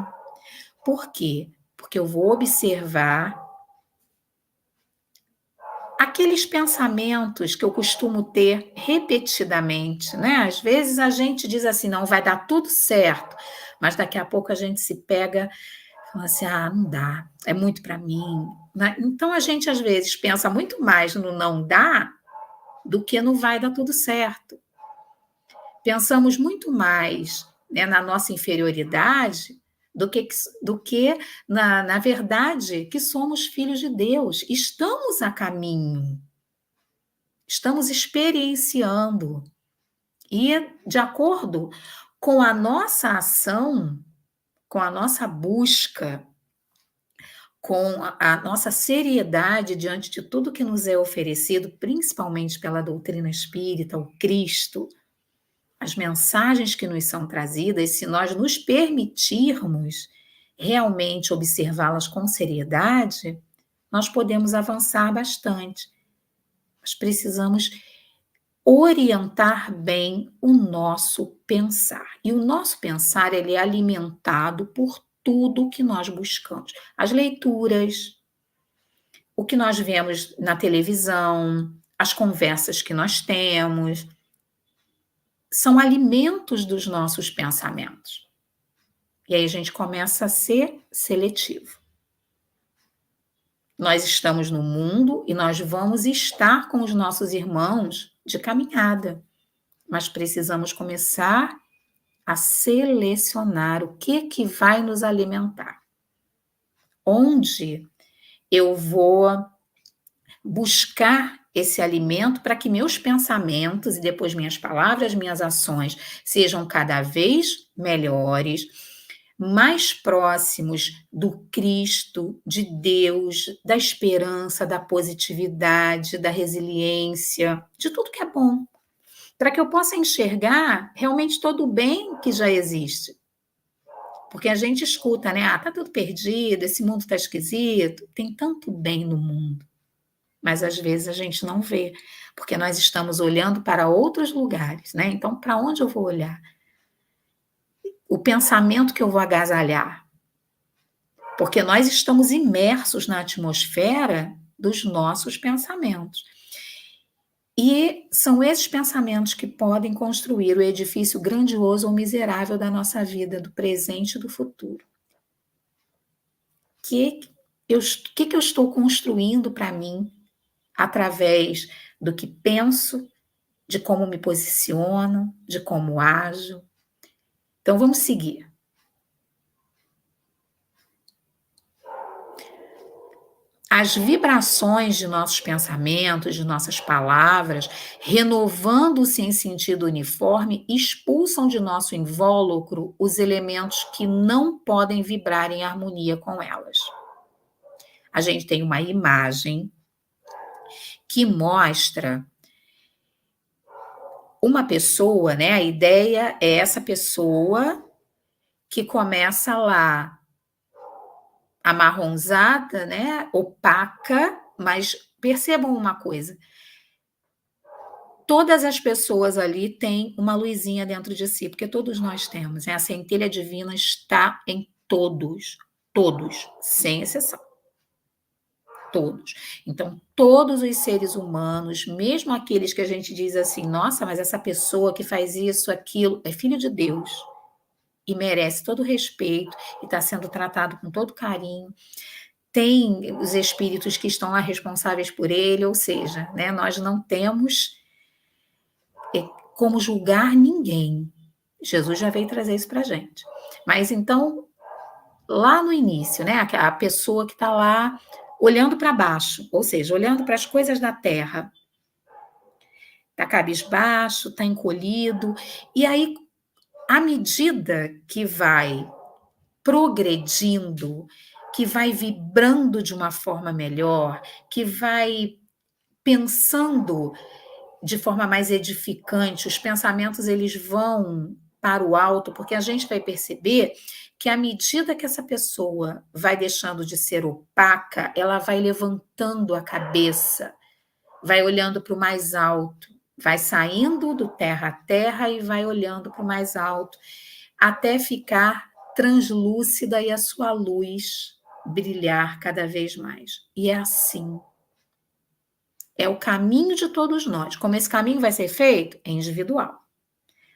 Por quê? porque eu vou observar aqueles pensamentos que eu costumo ter repetidamente, né? Às vezes a gente diz assim, não, vai dar tudo certo, mas daqui a pouco a gente se pega e fala assim, não dá, é muito para mim, né? Então a gente às vezes pensa muito mais no não dá do que no vai dar tudo certo. Pensamos muito mais, né, na nossa inferioridade do que na verdade, que somos filhos de Deus. Estamos a caminho, estamos experienciando. E, de acordo com a nossa ação, com a nossa busca, com a nossa seriedade diante de tudo que nos é oferecido, principalmente pela doutrina espírita, o Cristo, as mensagens que nos são trazidas, se nós nos permitirmos realmente observá-las com seriedade, nós podemos avançar bastante. Mas precisamos orientar bem o nosso pensar. E o nosso pensar, ele é alimentado por tudo que nós buscamos. As leituras, o que nós vemos na televisão, as conversas que nós temos, são alimentos dos nossos pensamentos. E aí a gente começa a ser seletivo. Nós estamos no mundo e nós vamos estar com os nossos irmãos de caminhada, mas precisamos começar a selecionar o que vai nos alimentar. Onde eu vou buscar esse alimento para que meus pensamentos e depois minhas palavras, minhas ações sejam cada vez melhores, mais próximos do Cristo, de Deus, da esperança, da positividade, da resiliência, de tudo que é bom, para que eu possa enxergar realmente todo o bem que já existe. Porque a gente escuta, né? Tá tudo perdido, esse mundo tá esquisito. Tem tanto bem no mundo. Mas às vezes a gente não vê, porque nós estamos olhando para outros lugares, né? Então, para onde eu vou olhar? O pensamento que eu vou agasalhar? Porque nós estamos imersos na atmosfera dos nossos pensamentos. E são esses pensamentos que podem construir o edifício grandioso ou miserável da nossa vida, do presente e do futuro. O que eu estou construindo para mim através do que penso, de como me posiciono, de como ajo? Então, vamos seguir. As vibrações de nossos pensamentos, de nossas palavras, renovando-se em sentido uniforme, expulsam de nosso invólucro os elementos que não podem vibrar em harmonia com elas. A gente tem uma imagem que mostra uma pessoa, né? A ideia é essa pessoa que começa lá amarronzada, né? Opaca, mas percebam uma coisa. Todas as pessoas ali têm uma luzinha dentro de si, porque todos nós temos. Né? A centelha divina está em todos, sem exceção. Todos. Então, todos os seres humanos, mesmo aqueles que a gente diz assim, nossa, mas essa pessoa que faz isso, aquilo, é filho de Deus e merece todo o respeito e está sendo tratado com todo carinho. Tem os espíritos que estão lá responsáveis por ele, ou seja, né, nós não temos como julgar ninguém. Jesus já veio trazer isso para a gente. Mas então, lá no início, né, a pessoa que está lá olhando para baixo, ou seja, olhando para as coisas da terra. Está cabisbaixo, está encolhido. E aí, à medida que vai progredindo, que vai vibrando de uma forma melhor, que vai pensando de forma mais edificante, os pensamentos eles vão para o alto, porque a gente vai perceber que à medida que essa pessoa vai deixando de ser opaca, ela vai levantando a cabeça, vai olhando para o mais alto, vai saindo do terra a terra e vai olhando para o mais alto, até ficar translúcida e a sua luz brilhar cada vez mais. E é assim. É o caminho de todos nós. Como esse caminho vai ser feito? É individual.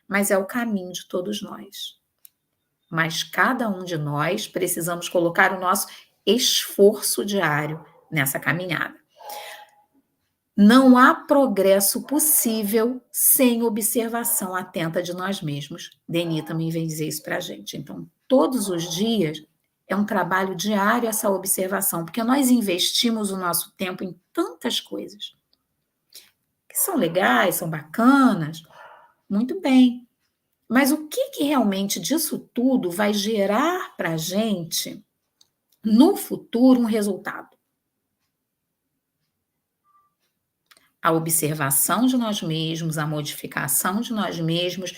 Mas é o caminho de todos nós. Mas cada um de nós precisamos colocar o nosso esforço diário nessa caminhada. Não há progresso possível sem observação atenta de nós mesmos. Denis também vem dizer isso para a gente. Então, todos os dias é um trabalho diário essa observação, porque nós investimos o nosso tempo em tantas coisas que são legais, são bacanas, muito bem. Mas o que realmente disso tudo vai gerar para a gente, no futuro, um resultado? A observação de nós mesmos, a modificação de nós mesmos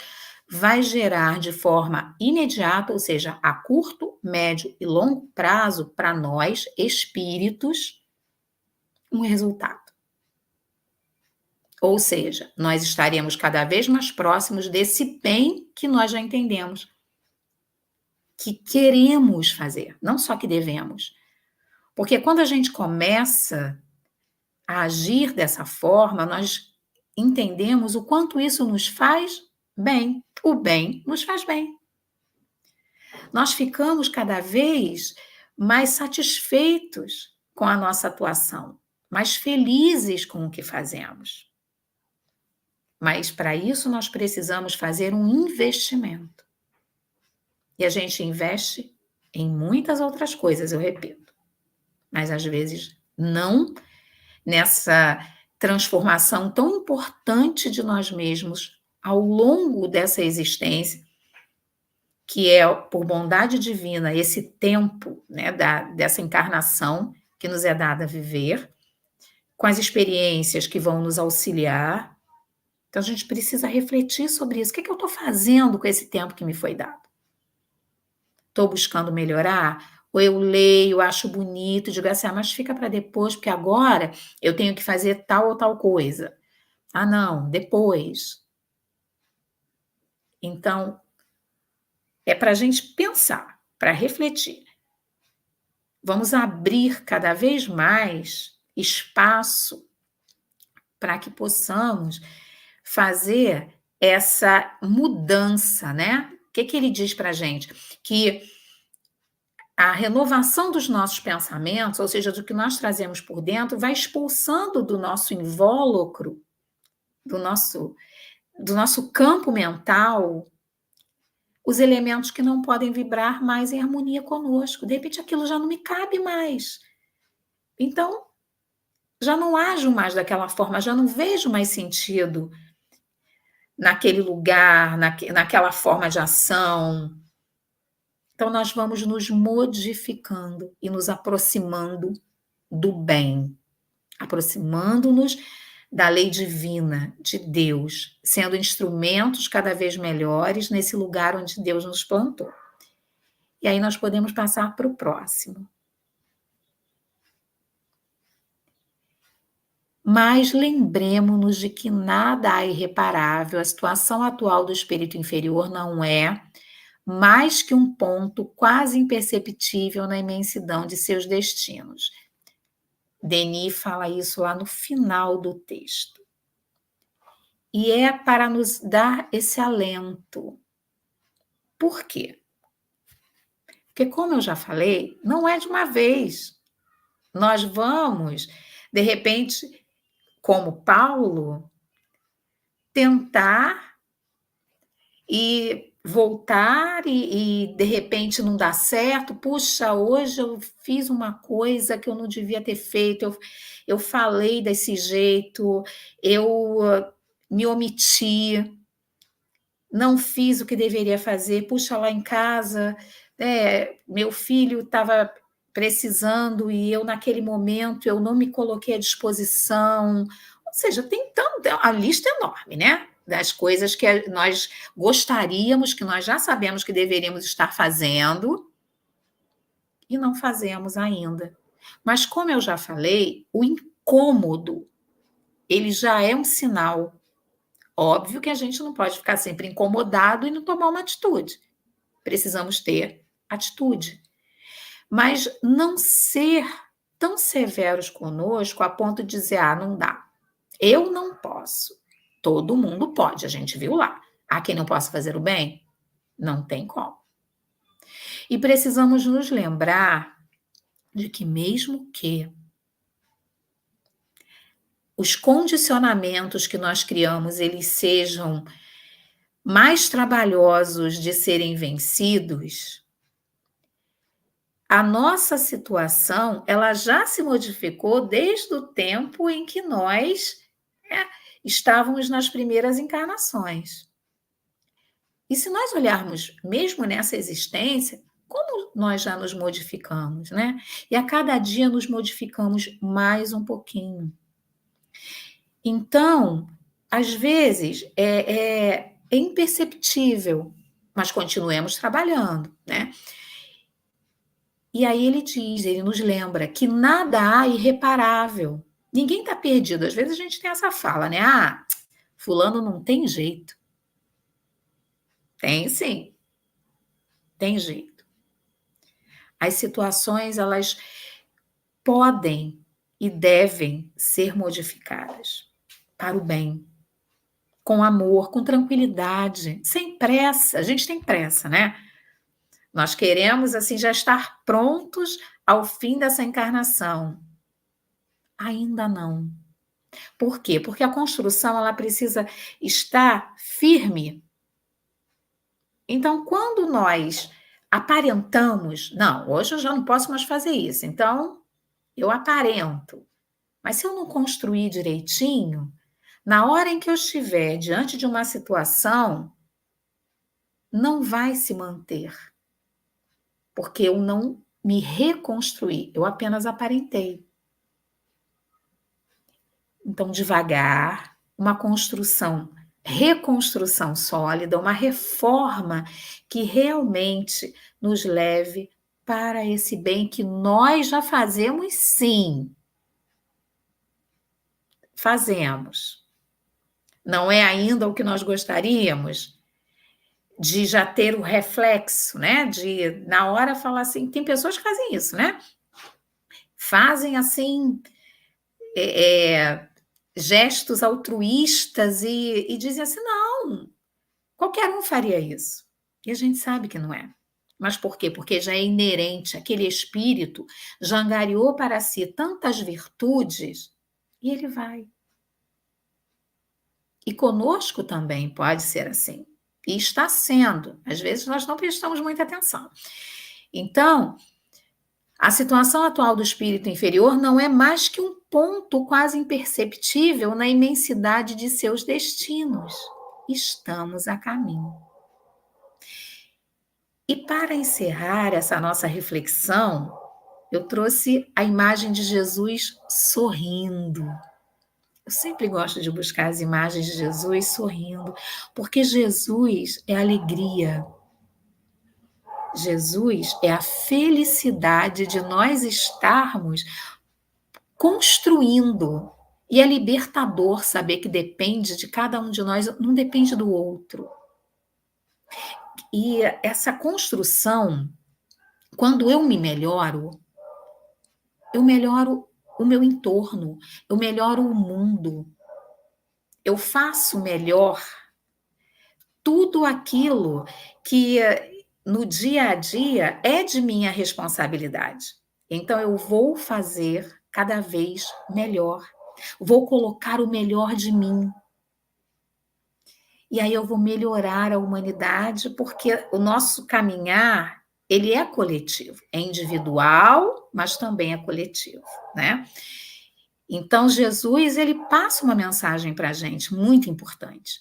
vai gerar de forma imediata, ou seja, a curto, médio e longo prazo, para nós, espíritos, um resultado. Ou seja, nós estaremos cada vez mais próximos desse bem que nós já entendemos, que queremos fazer, não só que devemos. Porque quando a gente começa a agir dessa forma, nós entendemos o quanto isso nos faz bem. O bem nos faz bem. Nós ficamos cada vez mais satisfeitos com a nossa atuação, mais felizes com o que fazemos. Mas para isso nós precisamos fazer um investimento. E a gente investe em muitas outras coisas, eu repito. Mas às vezes não nessa transformação tão importante de nós mesmos ao longo dessa existência, que é, por bondade divina, esse tempo, né, dessa encarnação que nos é dada a viver, com as experiências que vão nos auxiliar. Então, a gente precisa refletir sobre isso. O que é que eu estou fazendo com esse tempo que me foi dado? Estou buscando melhorar? Ou eu leio, acho bonito, digo assim, mas fica para depois, porque agora eu tenho que fazer tal ou tal coisa. Ah, não, depois. Então, é para a gente pensar, para refletir. Vamos abrir cada vez mais espaço para que possamos fazer essa mudança, né? O que ele diz para a gente? Que a renovação dos nossos pensamentos, ou seja, do que nós trazemos por dentro, vai expulsando do nosso invólucro, do nosso campo mental, os elementos que não podem vibrar mais em harmonia conosco. De repente, aquilo já não me cabe mais. Então, já não ajo mais daquela forma, já não vejo mais sentido naquele lugar, naquela forma de ação. Então, nós vamos nos modificando e nos aproximando do bem, aproximando-nos da lei divina, de Deus, sendo instrumentos cada vez melhores nesse lugar onde Deus nos plantou. E aí nós podemos passar para o próximo. Mas lembremos-nos de que nada há irreparável, a situação atual do espírito inferior não é mais que um ponto quase imperceptível na imensidão de seus destinos. Denis fala isso lá no final do texto. E é para nos dar esse alento. Por quê? Porque, como eu já falei, não é de uma vez. Nós vamos, de repente, como Paulo, tentar e voltar e de repente não dá certo. Puxa, hoje eu fiz uma coisa que eu não devia ter feito, eu falei desse jeito, eu me omiti, não fiz o que deveria fazer. Puxa, lá em casa, meu filho estava precisando e eu naquele momento eu não me coloquei à disposição. Ou seja, tem a lista é enorme, né? Das coisas que nós gostaríamos, que nós já sabemos que deveríamos estar fazendo e não fazemos ainda. Mas, como eu já falei, o incômodo, ele já é um sinal. Óbvio que a gente não pode ficar sempre incomodado e não tomar uma atitude. Precisamos ter atitude. mas não ser tão severos conosco a ponto de dizer, não dá. Eu não posso. Todo mundo pode, a gente viu lá. Há quem não possa fazer o bem? Não tem como. E precisamos nos lembrar de que mesmo que os condicionamentos que nós criamos, eles sejam mais trabalhosos de serem vencidos, a nossa situação, ela já se modificou desde o tempo em que nós estávamos nas primeiras encarnações. E se nós olharmos mesmo nessa existência, como nós já nos modificamos, né? E a cada dia nos modificamos mais um pouquinho. Então, às vezes, é imperceptível, mas continuemos trabalhando, né? E aí ele nos lembra que nada há irreparável. Ninguém está perdido. Às vezes a gente tem essa fala, né? Fulano não tem jeito. Tem sim. Tem jeito. As situações, elas podem e devem ser modificadas para o bem, com amor, com tranquilidade, sem pressa. A gente tem pressa, né? Nós queremos, assim, já estar prontos ao fim dessa encarnação. Ainda não. Por quê? Porque a construção, ela precisa estar firme. Então, quando nós aparentamos, não, hoje eu já não posso mais fazer isso, então eu aparento. Mas se eu não construir direitinho, na hora em que eu estiver diante de uma situação, não vai se manter. Porque eu não me reconstruí, eu apenas aparentei. Então, devagar, uma reconstrução sólida, uma reforma que realmente nos leve para esse bem que nós já fazemos, sim. Fazemos. Não é ainda o que nós gostaríamos de já ter o reflexo, né? De, na hora, falar assim, tem pessoas que fazem isso, né? Fazem assim, gestos altruístas e dizem assim, não, qualquer um faria isso. E a gente sabe que não é. Mas por quê? Porque já é inerente, aquele espírito já angariou para si tantas virtudes e ele vai. E conosco também pode ser assim. E está sendo. Às vezes nós não prestamos muita atenção. Então, a situação atual do espírito inferior não é mais que um ponto quase imperceptível na imensidade de seus destinos. Estamos a caminho. E para encerrar essa nossa reflexão, eu trouxe a imagem de Jesus sorrindo. Eu sempre gosto de buscar as imagens de Jesus sorrindo, porque Jesus é alegria. Jesus é a felicidade de nós estarmos construindo. E é libertador saber que depende de cada um de nós, não depende do outro. E essa construção, quando eu me melhoro, eu melhoro o meu entorno, eu melhoro o mundo, eu faço melhor tudo aquilo que no dia a dia é de minha responsabilidade. Então, eu vou fazer cada vez melhor, vou colocar o melhor de mim. E aí eu vou melhorar a humanidade, porque o nosso caminhar, ele é coletivo, é individual, mas também é coletivo, né? Então, Jesus, ele passa uma mensagem para a gente muito importante.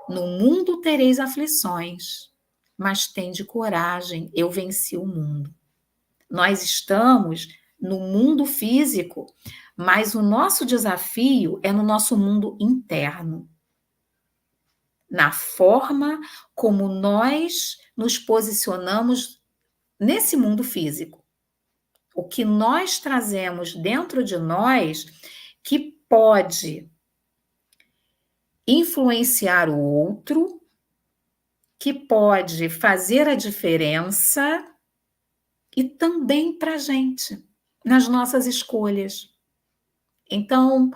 No mundo tereis aflições, mas tende coragem, eu venci o mundo. Nós estamos no mundo físico, mas o nosso desafio é no nosso mundo interno. Na forma como nós nos posicionamos nesse mundo físico. O que nós trazemos dentro de nós que pode influenciar o outro, que pode fazer a diferença e também para a gente, nas nossas escolhas. Então,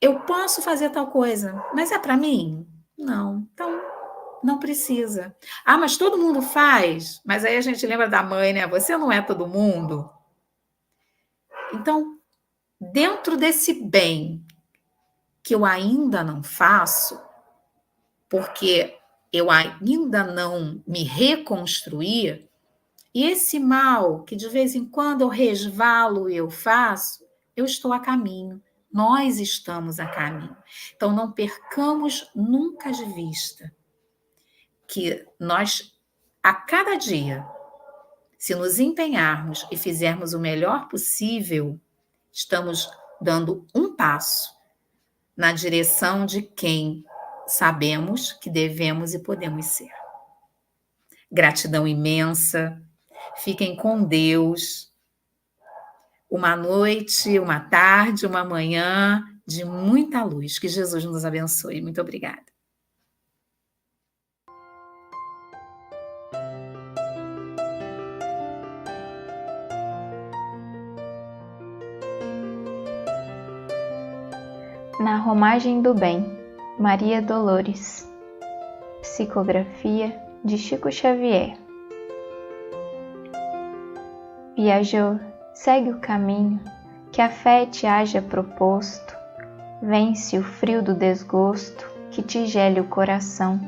eu posso fazer tal coisa, mas é para mim? Não. Então, não precisa. Ah, mas todo mundo faz. Mas aí a gente lembra da mãe, né? Você não é todo mundo. Então, dentro desse bem que eu ainda não faço, porque eu ainda não me reconstruí, e esse mal que de vez em quando eu resvalo e eu faço, eu estou a caminho. Nós estamos a caminho. Então, não percamos nunca de vista que nós, a cada dia, se nos empenharmos e fizermos o melhor possível, estamos dando um passo na direção de quem sabemos que devemos e podemos ser. Gratidão imensa. Fiquem com Deus. Uma noite, uma tarde, uma manhã de muita luz. Que Jesus nos abençoe. Muito obrigada. Na Romagem do Bem, Maria Dolores. Psicografia de Chico Xavier. Viajor, segue o caminho que a fé te haja proposto. Vence o frio do desgosto que te gele o coração.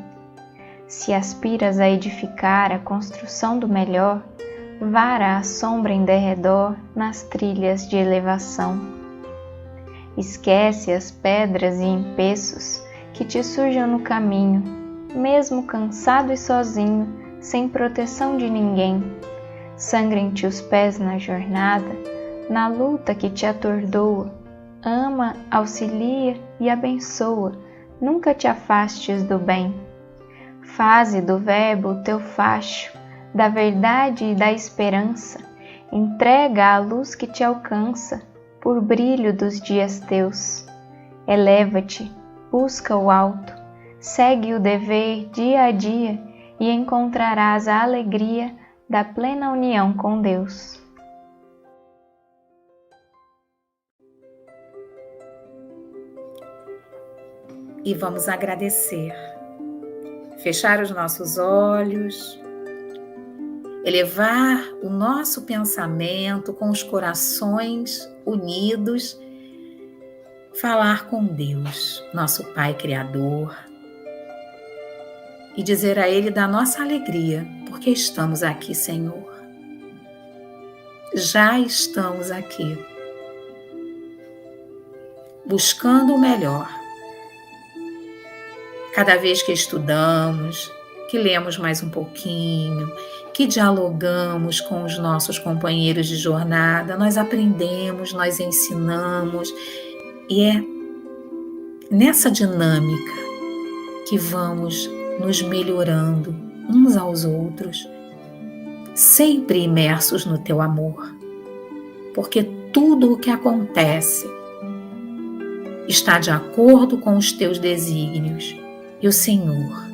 Se aspiras a edificar a construção do melhor, vara a sombra em derredor nas trilhas de elevação. Esquece as pedras e empeços que te surjam no caminho, mesmo cansado e sozinho, sem proteção de ninguém. Sangrem-te os pés na jornada, na luta que te atordoa. Ama, auxilia e abençoa, nunca te afastes do bem. Faze do verbo o teu facho, da verdade e da esperança. Entrega a luz que te alcança, por brilho dos dias teus. Eleva-te, busca o alto, segue o dever dia a dia e encontrarás a alegria da plena união com Deus. E vamos agradecer. Fechar os nossos olhos, elevar o nosso pensamento com os corações unidos, falar com Deus, nosso Pai Criador, e dizer a Ele da nossa alegria, porque estamos aqui, Senhor. Já estamos aqui, buscando o melhor. Cada vez que estudamos, que lemos mais um pouquinho, que dialogamos com os nossos companheiros de jornada, nós aprendemos, nós ensinamos, e é nessa dinâmica que vamos nos melhorando uns aos outros, sempre imersos no teu amor, porque tudo o que acontece está de acordo com os teus desígnios, e o Senhor,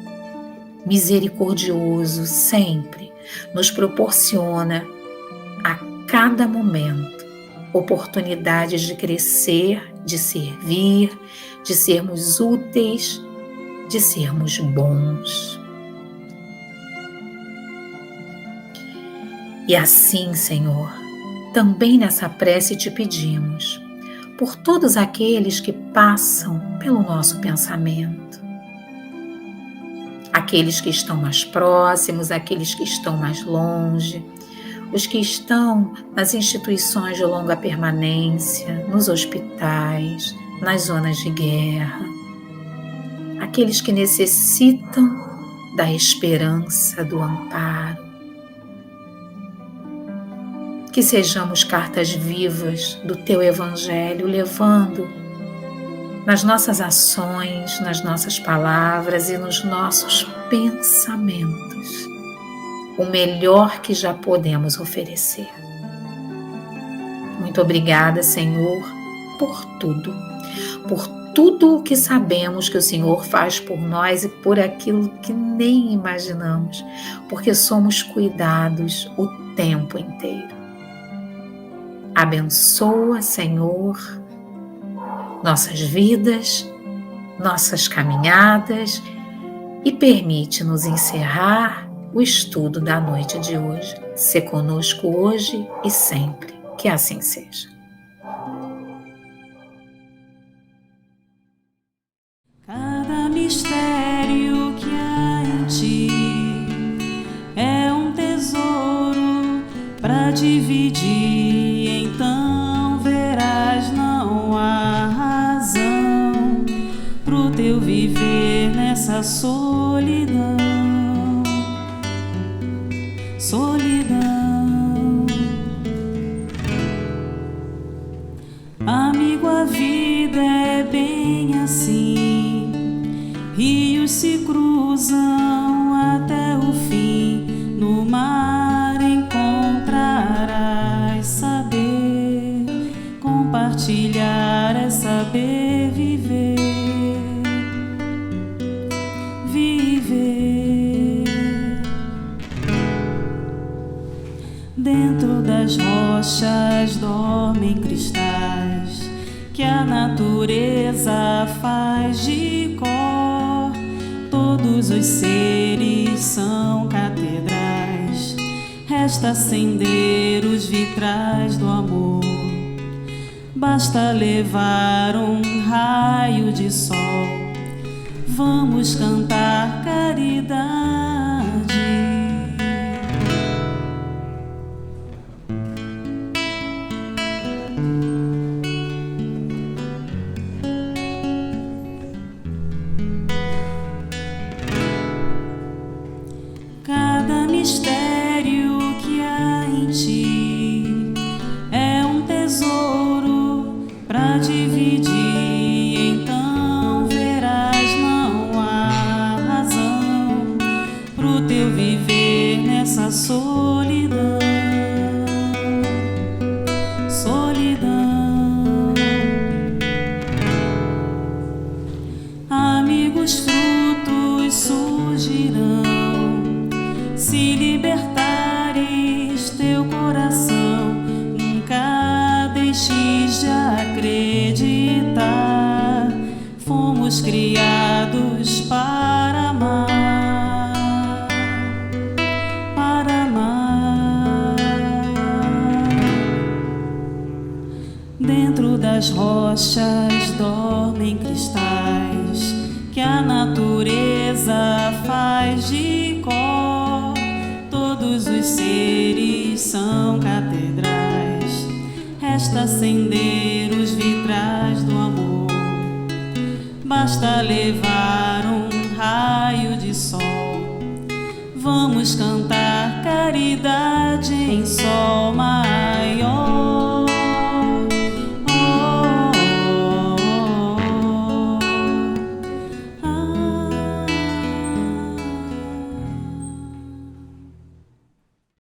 misericordioso sempre, nos proporciona a cada momento oportunidades de crescer, de servir, de sermos úteis, de sermos bons. E assim, Senhor, também nessa prece te pedimos por todos aqueles que passam pelo nosso pensamento, aqueles que estão mais próximos, aqueles que estão mais longe, os que estão nas instituições de longa permanência, nos hospitais, nas zonas de guerra, aqueles que necessitam da esperança, do amparo. Que sejamos cartas vivas do Teu Evangelho, levando nas nossas ações, nas nossas palavras e nos nossos pensamentos o melhor que já podemos oferecer. Muito obrigada, Senhor, por tudo o que sabemos que o Senhor faz por nós e por aquilo que nem imaginamos, porque somos cuidados o tempo inteiro. Abençoa, Senhor, nossas vidas, nossas caminhadas e permite-nos encerrar o estudo da noite de hoje. Sê conosco hoje e sempre, que assim seja. Cada mistério que há em ti é um tesouro para dividir, então verás, não há razão pro teu viver nessa solidão. Solidão. Amigo, a vida é bem assim, rios se cruzam até o fim, no mar encontrarás saber, compartilhar é saber viver, viver. Dentro das rochas dormem cristais que a natureza faz de cor. Todos os seres são catedrais, resta acender os vitrais do amor. Basta levar um raio de sol, vamos cantar caridade. Cada mistério que há em ti é um tesouro para dividir, então verás, não há razão pro teu viver nessa solidão. Solidão. Amigos, frutos surgirão se libertares teu coração. Nunca deixes de acreditar, fomos criados para amar, para amar. Dentro das rochas dormem cristais que a natureza faz de cor. Todos os seres são catedrais, resta acender os vitrais do amor. Basta levar um raio de sol, vamos cantar caridade em sol maior.